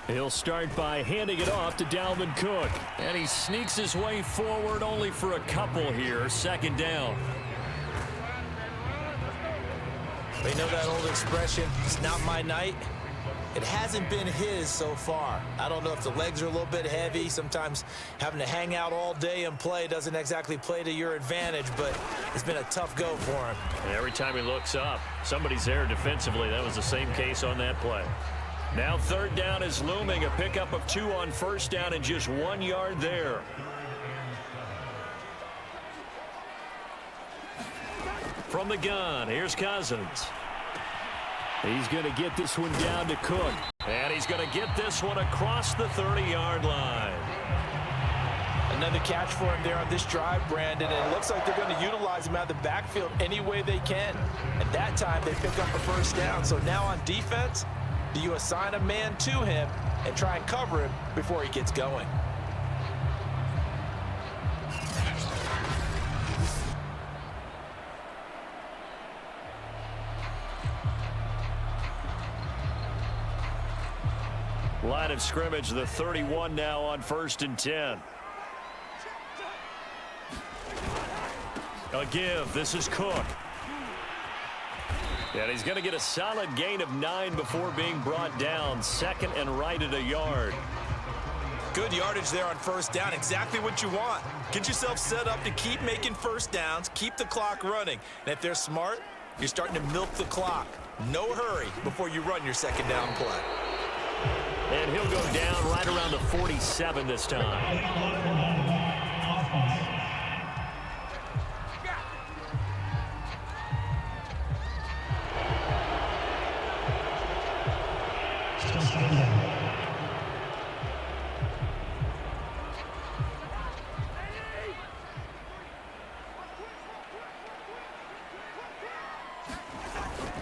He'll start by handing it off to Dalvin Cook. And he sneaks his way forward only for a couple here. 2nd down. You know that old expression, it's not my night? It hasn't been his so far. I don't know if the legs are a little bit heavy. Sometimes having to hang out all day and play doesn't exactly play to your advantage, but it's been a tough go for him. And every time he looks up, somebody's there defensively. That was the same case on that play. Now 3rd down is looming. A pickup of 2 on 1st down and just 1 yard there. From the gun, here's Cousins. He's going to get this one down to Cook. And he's going to get this one across the 30-yard line. Another catch for him there on this drive, Brandon, and it looks like they're going to utilize him out of the backfield any way they can. And that time they pick up a first down. So now on defense, do you assign a man to him and try and cover him before he gets going? Line of scrimmage, the 31 now on 1st and 10. A give. This is Cook. And he's going to get a solid gain of 9 before being brought down. 2nd and right at a yard. Good yardage there on first down. Exactly what you want. Get yourself set up to keep making first downs, keep the clock running. And if they're smart, you're starting to milk the clock. No hurry before you run your second down play. And he'll go down right around the 47 this time.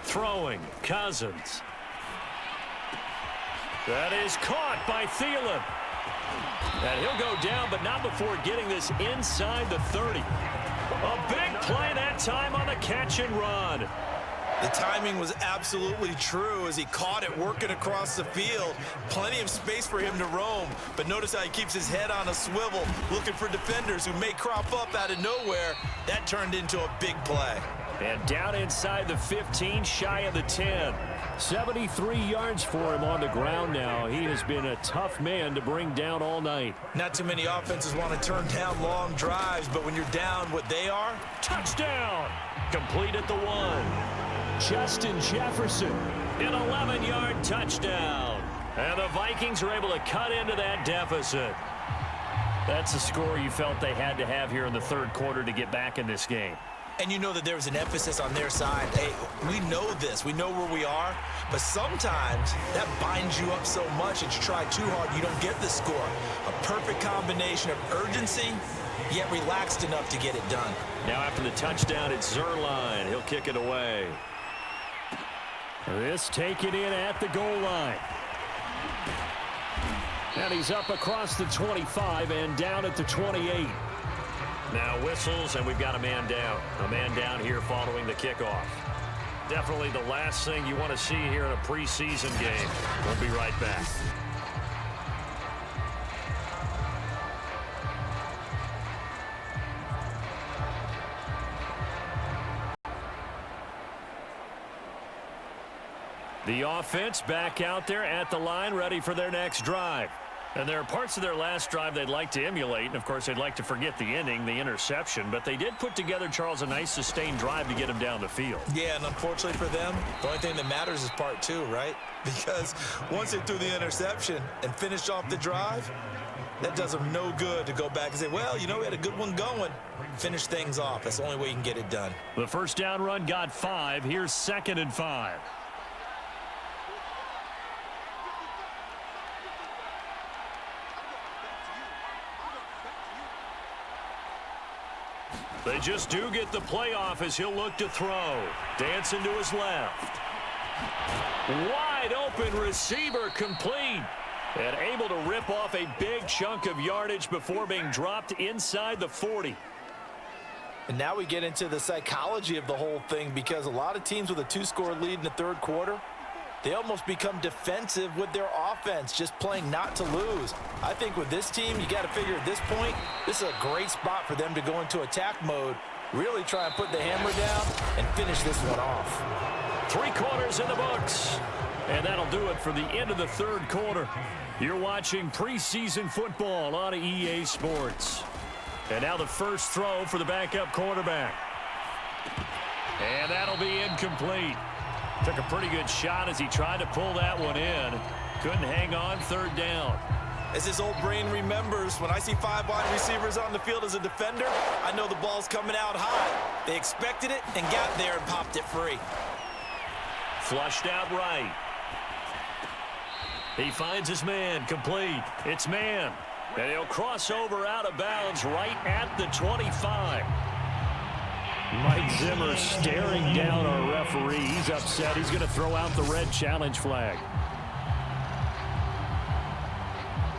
Throwing, Cousins. That is caught by Thielen. And he'll go down, but not before getting this inside the 30. A big play that time on the catch and run. The timing was absolutely true as he caught it working across the field. Plenty of space for him to roam, but notice how he keeps his head on a swivel, looking for defenders who may crop up out of nowhere. That turned into a big play. And down inside the 15, shy of the 10. 73 yards for him on the ground now. He has been a tough man to bring down all night. Not too many offenses want to turn down long drives, but when you're down what they are, touchdown! Complete at the 1. Justin Jefferson, an 11-yard touchdown. And the Vikings are able to cut into that deficit. That's a score you felt they had to have here in the third quarter to get back in this game. And you know that there was an emphasis on their side. Hey, we know this. We know where we are. But sometimes that binds you up so much that you try too hard, you don't get the score. A perfect combination of urgency, yet relaxed enough to get it done. Now after the touchdown, it's Zerline. He'll kick it away. This taken in at the goal line. And he's up across the 25 and down at the 28. Now whistles, and we've got a man down. A man down here following the kickoff. Definitely the last thing you want to see here in a preseason game. We'll be right back. The offense back out there at the line, ready for their next drive. And there are parts of their last drive they'd like to emulate. And, of course, they'd like to forget the inning, the interception. But they did put together, Charles, a nice sustained drive to get him down the field. Yeah, and unfortunately for them, the only thing that matters is part 2, right? Because once they threw the interception and finished off the drive, that does them no good to go back and say, well, you know, we had a good one going. Finish things off. That's the only way you can get it done. The first down run got 5. Here's 2nd and 5. They just do get the playoff as he'll look to throw. Dancing to his left. Wide open receiver complete. And able to rip off a big chunk of yardage before being dropped inside the 40. And now we get into the psychology of the whole thing, because a lot of teams with a 2-score lead in the third quarter, they almost become defensive with their offense, just playing not to lose. I think with this team, you got to figure at this point, this is a great spot for them to go into attack mode, really try and put the hammer down and finish this one off. 3 quarters in the books. And that'll do it for the end of the third quarter. You're watching preseason football on EA Sports. And now the first throw for the backup quarterback. And that'll be incomplete. Took a pretty good shot as he tried to pull that one in. Couldn't hang on, third down. As his old brain remembers, when I see 5 wide receivers on the field as a defender, I know the ball's coming out high. They expected it and got there and popped it free. Flushed out right. He finds his man, complete. It's man. And he'll cross over out of bounds right at the 25. Mike Zimmer staring down our referee. He's upset. He's going to throw out the red challenge flag.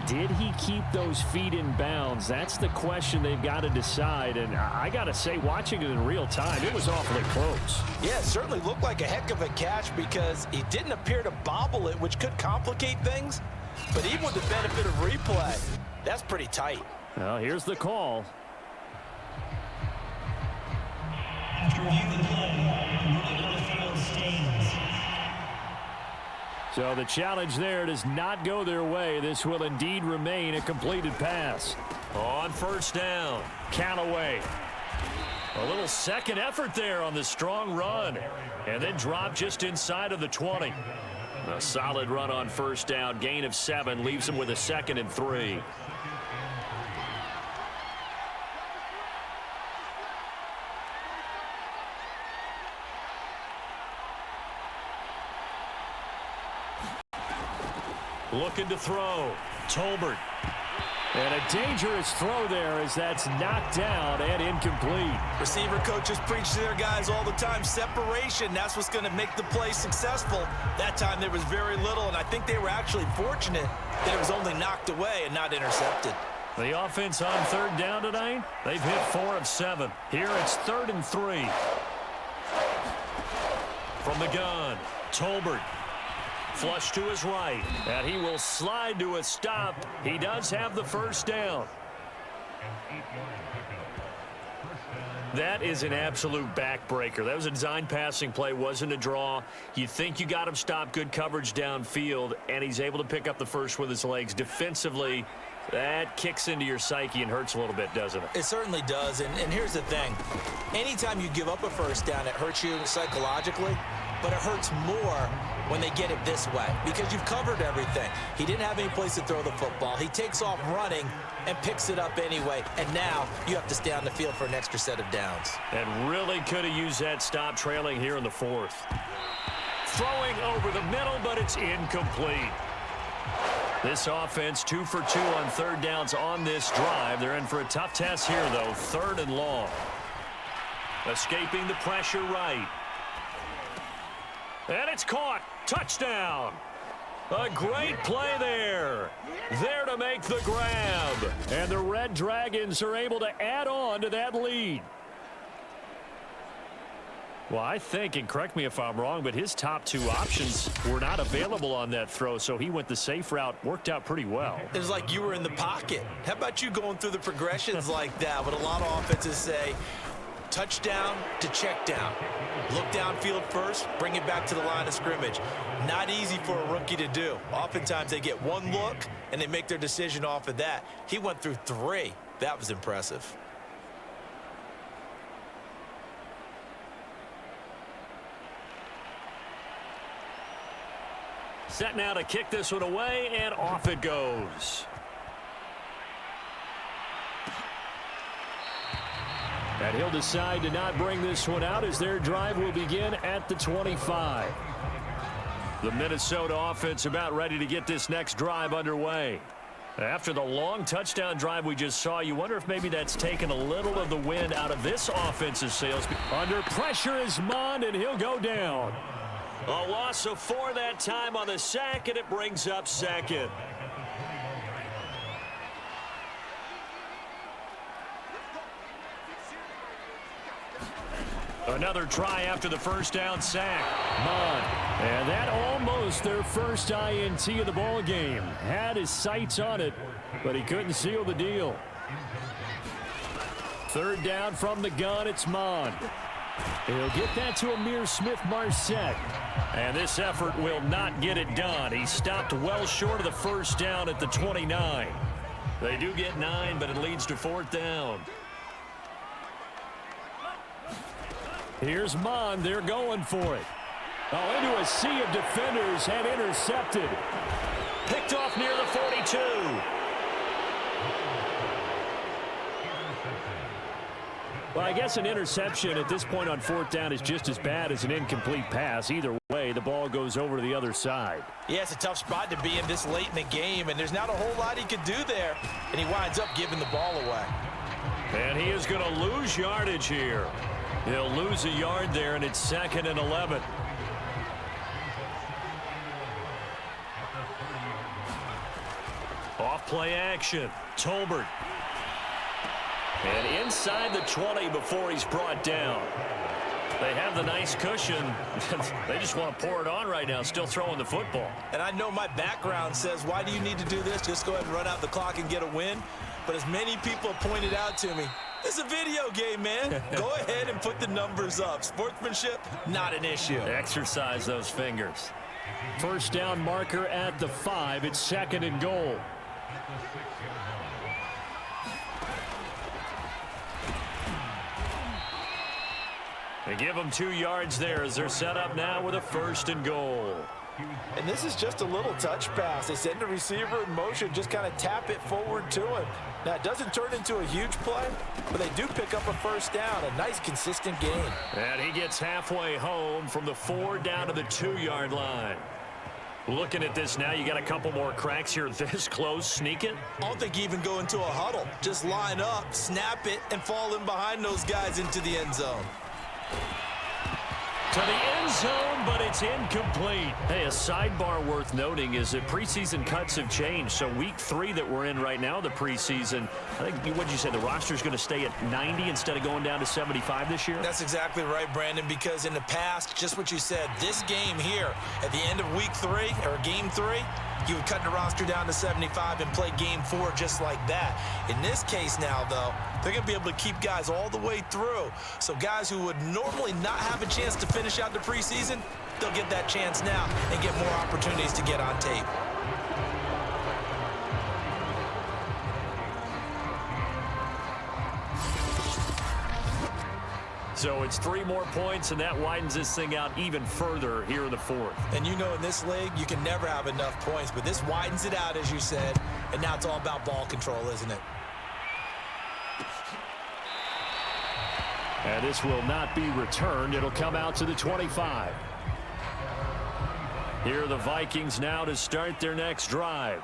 Did he keep those feet in bounds? That's the question they've got to decide. And I got to say, watching it in real time, it was awfully close. Yeah, it certainly looked like a heck of a catch because he didn't appear to bobble it, which could complicate things. But even with the benefit of replay, that's pretty tight. Well, here's the call. After reviewing the play, ruling on the field stands. So the challenge there does not go their way. This will indeed remain a completed pass. On first down, Callaway. A little second effort there on the strong run. And then drop just inside of the 20. A solid run on first down. Gain of 7 leaves him with a 2nd and 3. Looking to throw. Tolbert. And a dangerous throw there as that's knocked down and incomplete. Receiver coaches preach to their guys all the time. Separation, that's what's going to make the play successful. That time there was very little, and I think they were actually fortunate that it was only knocked away and not intercepted. The offense on third down tonight, they've hit 4 of 7. Here it's 3rd and 3. From the gun, Tolbert. Flush to his right, and he will slide to a stop. He does have the first down. That is an absolute backbreaker. That was a design passing play, wasn't a draw. You think you got him stopped, good coverage downfield, and he's able to pick up the first with his legs. Defensively, that kicks into your psyche and hurts a little bit, doesn't it? It certainly does, and here's the thing. Anytime you give up a first down, it hurts you psychologically, but it hurts more when they get it this way because you've covered everything. He didn't have any place to throw the football. He takes off running and picks it up anyway, and now you have to stay on the field for an extra set of downs. And really could have used that stop trailing here in the 4th. Throwing over the middle, but it's incomplete. This offense 2 for 2 on third downs on this drive. They're in for a tough test here, though. 3rd and long. Escaping the pressure right. And it's caught. Touchdown. A great play there. There to make the grab. And the Red Dragons are able to add on to that lead. Well, I think, and correct me if I'm wrong, but his top 2 options were not available on that throw, so he went the safe route. Worked out pretty well. It was like you were in the pocket. How about you going through the progressions like that? What a lot of offenses say, touchdown to check down. Look downfield first, bring it back to the line of scrimmage. Not easy for a rookie to do. Oftentimes they get one look and they make their decision off of that. He went through 3. That was impressive. Set now to kick this one away, and off it goes. And he'll decide to not bring this one out as their drive will begin at the 25. The Minnesota offense about ready to get this next drive underway. After the long touchdown drive we just saw, you wonder if maybe that's taken a little of the wind out of this offensive sails. Under pressure is Mond, and he'll go down. A loss of 4 that time on the sack, and it brings up 2nd. Another try after the first down sack. Mond. And that almost their first INT of the ball game. Had his sights on it, but he couldn't seal the deal. 3rd down from the gun, it's Mond. He'll get that to Amir Smith-Marset. And this effort will not get it done. He stopped well short of the first down at the 29. They do get 9, but it leads to 4th down. Here's Mond. They're going for it. Oh, into a sea of defenders and intercepted. Picked off near the 42. Well, I guess an interception at this point on 4th down is just as bad as an incomplete pass. Either way, play. The ball goes over to the other side. Yeah, it's a tough spot to be in this late in the game, and there's not a whole lot he could do there. And he winds up giving the ball away. And he is going to lose yardage here. He'll lose a yard there, and it's 2nd and 11. Off play action. Tolbert. And inside the 20 before he's brought down. They have the nice cushion. They just want to pour it on right now, still throwing the football. And I know my background says, why do you need to do this? Just go ahead and run out the clock and get a win. But as many people have pointed out to me, it's a video game, man. Go ahead and put the numbers up. Sportsmanship, not an issue. Exercise those fingers. First down marker at the 5. It's 2nd and goal. They give them 2 yards there as they're set up now with a 1st and goal. And this is just a little touch pass. They send the receiver in motion, just kind of tap it forward to him. Now, it doesn't turn into a huge play, but they do pick up a 1st down, a nice, consistent gain. And he gets halfway home from the 4 down to the 2-yard line. Looking at this now, you got a couple more cracks here this close. Sneak it. I don't think you even go into a huddle. Just line up, snap it, and fall in behind those guys into the end zone. To the end zone, but it's incomplete. Hey, a sidebar worth noting is that preseason cuts have changed. So week 3 that we're in right now, the preseason, I think, what did you say, the roster's going to stay at 90 instead of going down to 75 this year? That's exactly right, Brandon, because in the past, just what you said, this game here, at the end of week 3, or game 3, you would cut the roster down to 75 and play game 4 just like that. In this case now, though, they're going to be able to keep guys all the way through. So guys who would normally not have a chance to finish out the preseason, they'll get that chance now and get more opportunities to get on tape. So it's 3 more points, and that widens this thing out even further here in the 4th. And you know in this league, you can never have enough points, but this widens it out, as you said, and now it's all about ball control, isn't it? And this will not be returned. It'll come out to the 25. Here are the Vikings now to start their next drive.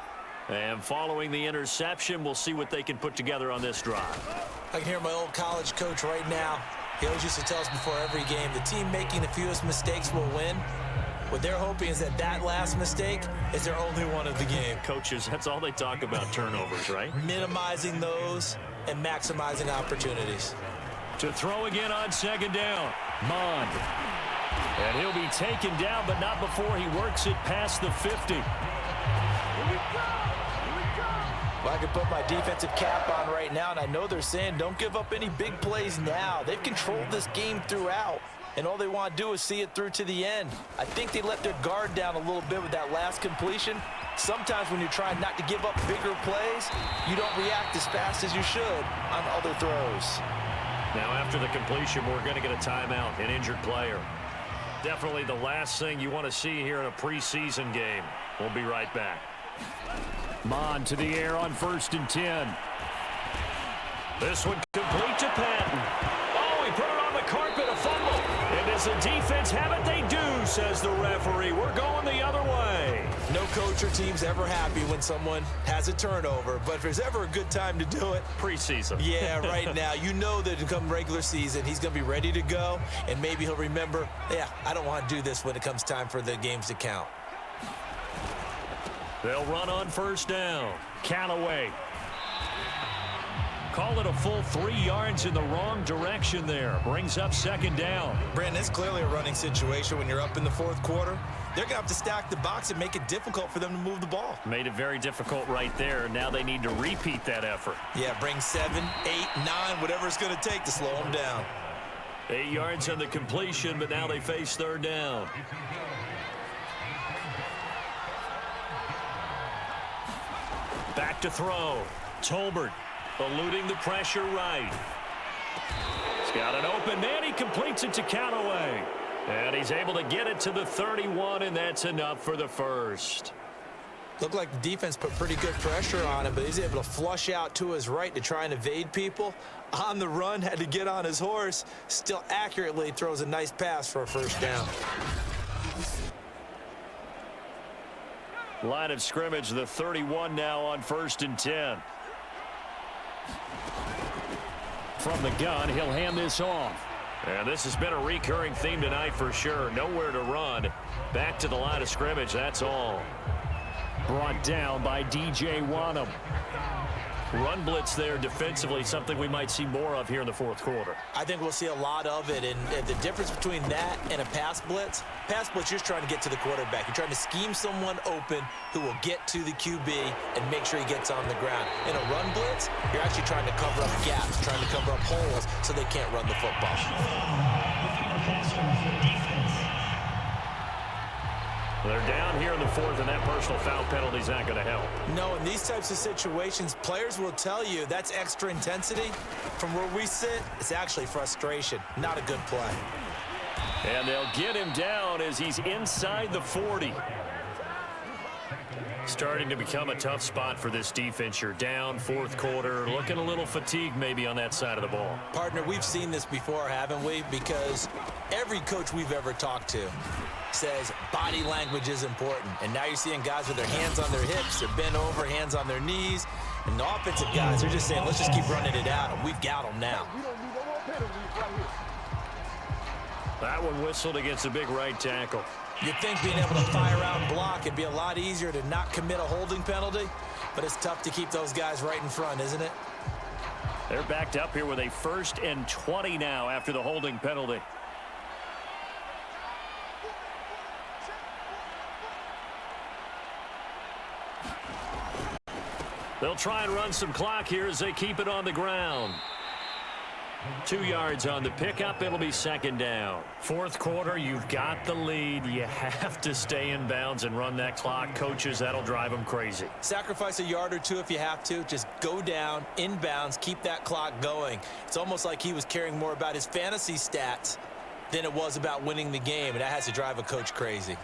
And following the interception, we'll see what they can put together on this drive. I can hear my old college coach right now. He always used to tell us before every game, the team making the fewest mistakes will win. What they're hoping is that that last mistake is their only one of the game. Coaches, that's all they talk about, turnovers, right? Minimizing those and maximizing opportunities. To throw again on 2nd down, Mond. And he'll be taken down, but not before he works it past the 50. Well, I can put my defensive cap on right now, and I know they're saying don't give up any big plays now. They've controlled this game throughout, and all they want to do is see it through to the end. I think they let their guard down a little bit with that last completion. Sometimes when you're trying not to give up bigger plays, you don't react as fast as you should on other throws. Now, after the completion, we're going to get a timeout, an injured player. Definitely the last thing you want to see here in a preseason game. We'll be right back. Mond to the air on 1st and 10. This one complete to Patton. Oh, he put it on the carpet, a fumble. And does the defense have it? They do, says the referee. We're going the other way. No coach or team's ever happy when someone has a turnover, but if there's ever a good time to do it, preseason. Yeah, right now. You know that come regular season, he's going to be ready to go, and maybe he'll remember, yeah, I don't want to do this when it comes time for the games to count. They'll run on 1st down. Callaway. Call it a full 3 yards in the wrong direction there. Brings up 2nd down. Brandon, it's clearly a running situation when you're up in the 4th quarter. They're going to have to stack the box and make it difficult for them to move the ball. Made it very difficult right there. Now they need to repeat that effort. Yeah, bring 7, 8, 9, whatever it's going to take to slow them down. 8 yards on the completion, but now they face 3rd down. Back to throw. Tolbert eluding the pressure right. He's got an open man. He completes it to Callaway. And he's able to get it to the 31, and that's enough for the 1st. Looked like the defense put pretty good pressure on him, but he's able to flush out to his right to try and evade people. On the run, had to get on his horse. Still accurately throws a nice pass for a 1st down. Line of scrimmage, the 31 now on 1st and 10. From the gun, he'll hand this off. And this has been a recurring theme tonight for sure. Nowhere to run. Back to the line of scrimmage, that's all. Brought down by DJ Wanham. Run blitz there defensively, something we might see more of here in the fourth quarter. I think we'll see a lot of it, and the difference between that and a pass blitz, you're just trying to get to the quarterback. You're trying to scheme someone open who will get to the QB and make sure he gets on the ground. In a run blitz, you're actually trying to cover up gaps, trying to cover up holes so they can't run the football. They're down here in the fourth, and that personal foul penalty is not going to help. No, in these types of situations, players will tell you that's extra intensity. From where we sit, it's actually frustration. Not a good play. And they'll get him down as he's inside the 40. Starting to become a tough spot for this defense. You're down, fourth quarter, looking a little fatigued maybe on that side of the ball. Partner, we've seen this before, haven't we? Because every coach we've ever talked to says body language is important. And now you're seeing guys with their hands on their hips, they're bent over, hands on their knees. And the offensive guys are just saying, let's just keep running it out, and we've got them now. That one whistled against a big right tackle. You'd think being able to fire out and block, it'd be a lot easier to not commit a holding penalty, but it's tough to keep those guys right in front, isn't it? They're backed up here with a 1st and 20 now after the holding penalty. They'll try and run some clock here as they keep it on the ground. 2 yards on the pickup. It'll be 2nd down. Fourth quarter, you've got the lead. You have to stay in bounds and run that clock. Coaches, that'll drive them crazy. Sacrifice a yard or two if you have to. Just go down, in bounds, keep that clock going. It's almost like he was caring more about his fantasy stats than it was about winning the game, and that has to drive a coach crazy.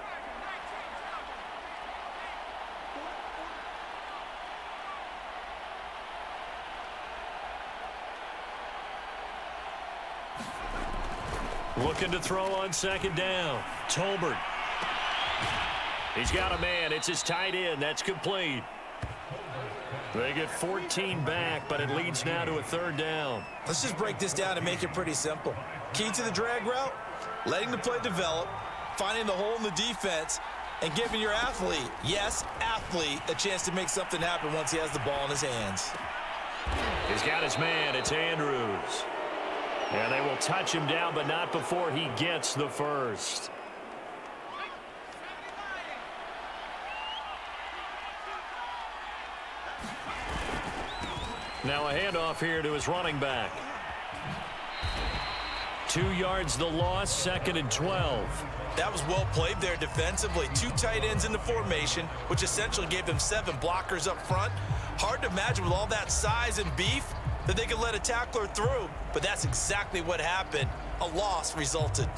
Looking to throw on 2nd down. Tolbert. He's got a man. It's his tight end. That's complete. They get 14 back, but it leads now to a 3rd down. Let's just break this down and make it pretty simple. Key to the drag route, letting the play develop, finding the hole in the defense, and giving your athlete, yes, athlete, a chance to make something happen once he has the ball in his hands. He's got his man. It's Andrews. And they will touch him down, but not before he gets the 1st. Now a handoff here to his running back. 2 yards the loss, 2nd and 12. That was well played there defensively. 2 tight ends in the formation, which essentially gave them 7 blockers up front. Hard to imagine with all that size and beef that they could let a tackler through, but that's exactly what happened. A loss resulted.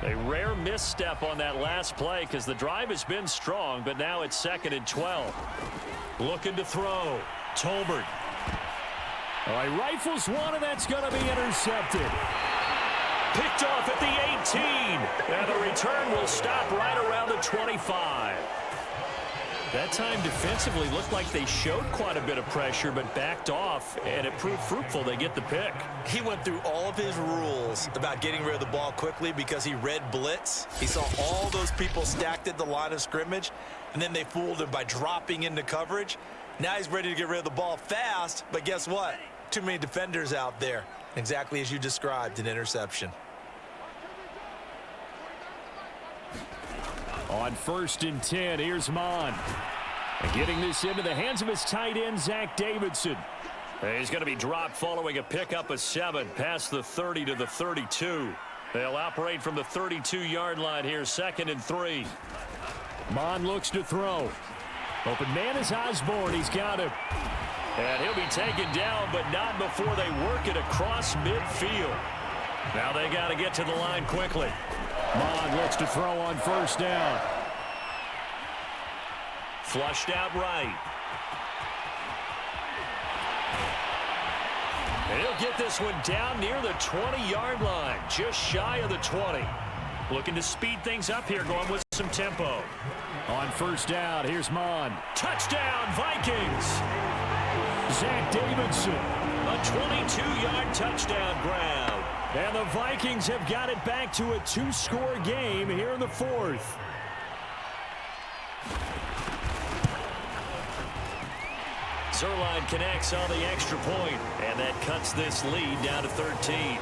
A rare misstep on that last play because the drive has been strong, but now it's 2nd and 12. Looking to throw. Tolbert. All right, rifles one, and that's going to be intercepted. Picked off at the 18, and the return will stop right around the 25. That time defensively looked like they showed quite a bit of pressure, but backed off, and it proved fruitful. They get the pick. He went through all of his rules about getting rid of the ball quickly because he read blitz. He saw all those people stacked at the line of scrimmage, and then they fooled him by dropping into coverage. Now he's ready to get rid of the ball fast, but guess what? Too many defenders out there. Exactly as you described, an interception. On 1st and 10, here's Mon. And getting this into the hands of his tight end, Zach Davidson. He's going to be dropped following a pickup of 7 past the 30 to the 32. They'll operate from the 32-yard line here, 2nd and 3. Mon looks to throw. Open man is Osborne. He's got him. And he'll be taken down, but not before they work it across midfield. Now they got to get to the line quickly. Mon looks to throw on 1st down. Flushed out right. And he'll get this one down near the 20-yard line, just shy of the 20. Looking to speed things up here, going with some tempo. On first down, here's Mon. Touchdown, Vikings! Zach Davidson, a 22-yard touchdown grab. And the Vikings have got it back to a 2-score game here in the fourth. Zerline connects on the extra point, and that cuts this lead down to 13.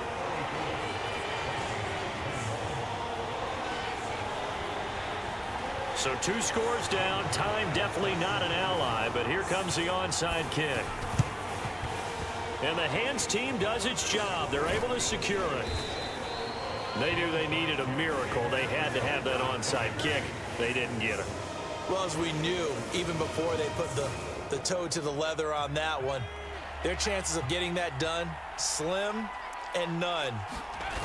So 2 scores down. Time definitely not an ally, but here comes the onside kick. And the hands team does its job. They're able to secure it. They knew they needed a miracle. They had to have that onside kick. They didn't get it. Well, as we knew, even before they put the toe to the leather on that one, their chances of getting that done, slim and none.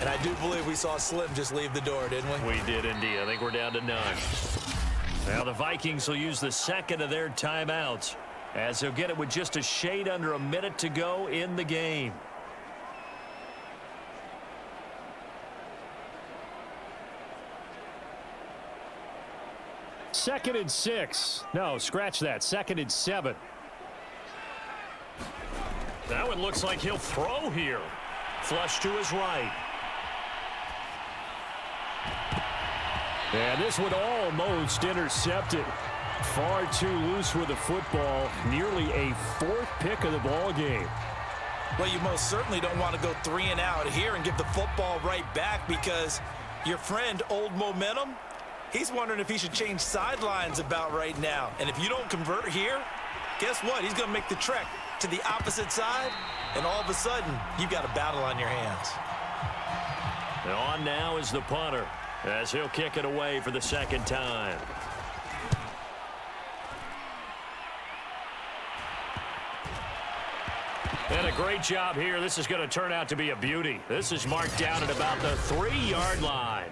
And I do believe we saw Slim just leave the door, didn't we? We did indeed. I think we're down to none. Now the Vikings will use the second of their timeouts, as they'll get it with just a shade under a minute to go in the game. Second and 6. No, scratch that. Second and 7. That one looks like he'll throw here. Flush to his right. And this one almost intercepted. Far too loose with the football. Nearly a 4th pick of the ball game. Well, you most certainly don't want to go 3 and out here and give the football right back, because your friend, Old Momentum, he's wondering if he should change sidelines about right now. And if you don't convert here, guess what? He's going to make the trek to the opposite side, and all of a sudden, you've got a battle on your hands. And on now is the punter, as he'll kick it away for the second time. And a great job here. This is going to turn out to be a beauty. This is marked down at about the 3-yard line.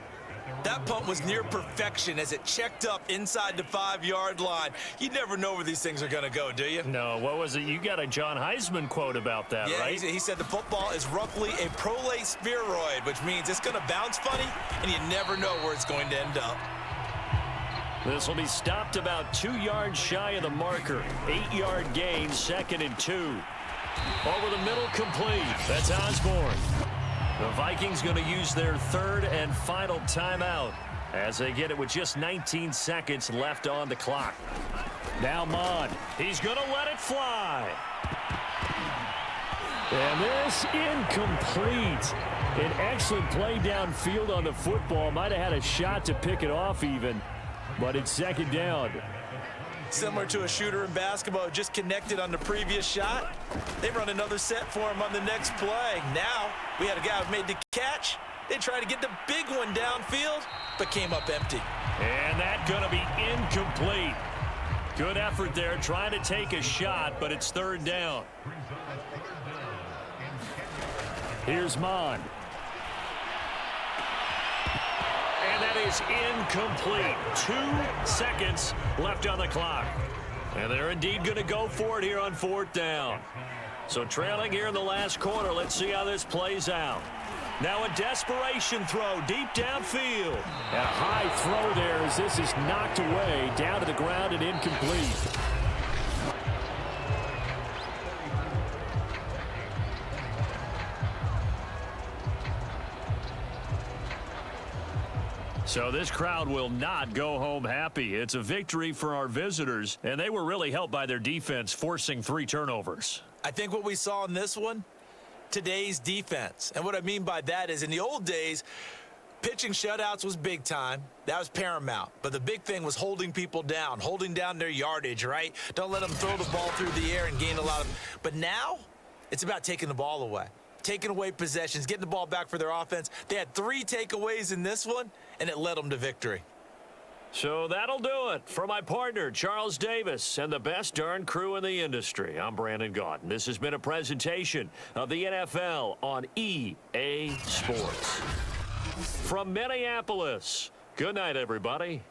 That punt was near perfection as it checked up inside the 5-yard line. You never know where these things are going to go, do you? No, what was it? You got a John Heisman quote about that, right? He said the football is roughly a prolate spheroid, which means it's going to bounce funny, and you never know where it's going to end up. This will be stopped about 2 yards shy of the marker. 8-yard gain, 2nd and 2. Over the middle, complete. That's Osborne. The Vikings going to use their 3rd and final timeout as they get it with just 19 seconds left on the clock. Now Mon. He's going to let it fly. And this incomplete. An excellent play downfield on the football. Might have had a shot to pick it off even, but it's 2nd down. Similar to a shooter in basketball, just connected on the previous shot. They run another set for him on the next play. Now, we had a guy who made the catch. They tried to get the big one downfield, but came up empty. And that's going to be incomplete. Good effort there, trying to take a shot, but it's 3rd down. Here's Mon. And that is incomplete. 2 seconds left on the clock. And they're indeed going to go for it here on 4th down. So trailing here in the last quarter. Let's see how this plays out. Now a desperation throw deep downfield. And a high throw there as this is knocked away down to the ground and incomplete. So this crowd will not go home happy. It's a victory for our visitors, and they were really helped by their defense forcing 3 turnovers. I think what we saw in this one, today's defense. And what I mean by that is in the old days, pitching shutouts was big time. That was paramount. But the big thing was holding people down, holding down their yardage, right? Don't let them throw the ball through the air and gain a lot of. But now it's about taking the ball away. Taking away possessions, getting the ball back for their offense. They had 3 takeaways in this one, and it led them to victory. So that'll do it for my partner, Charles Davis, and the best darn crew in the industry. I'm Brandon Gaudin. This has been a presentation of the NFL on EA Sports. From Minneapolis, good night, everybody.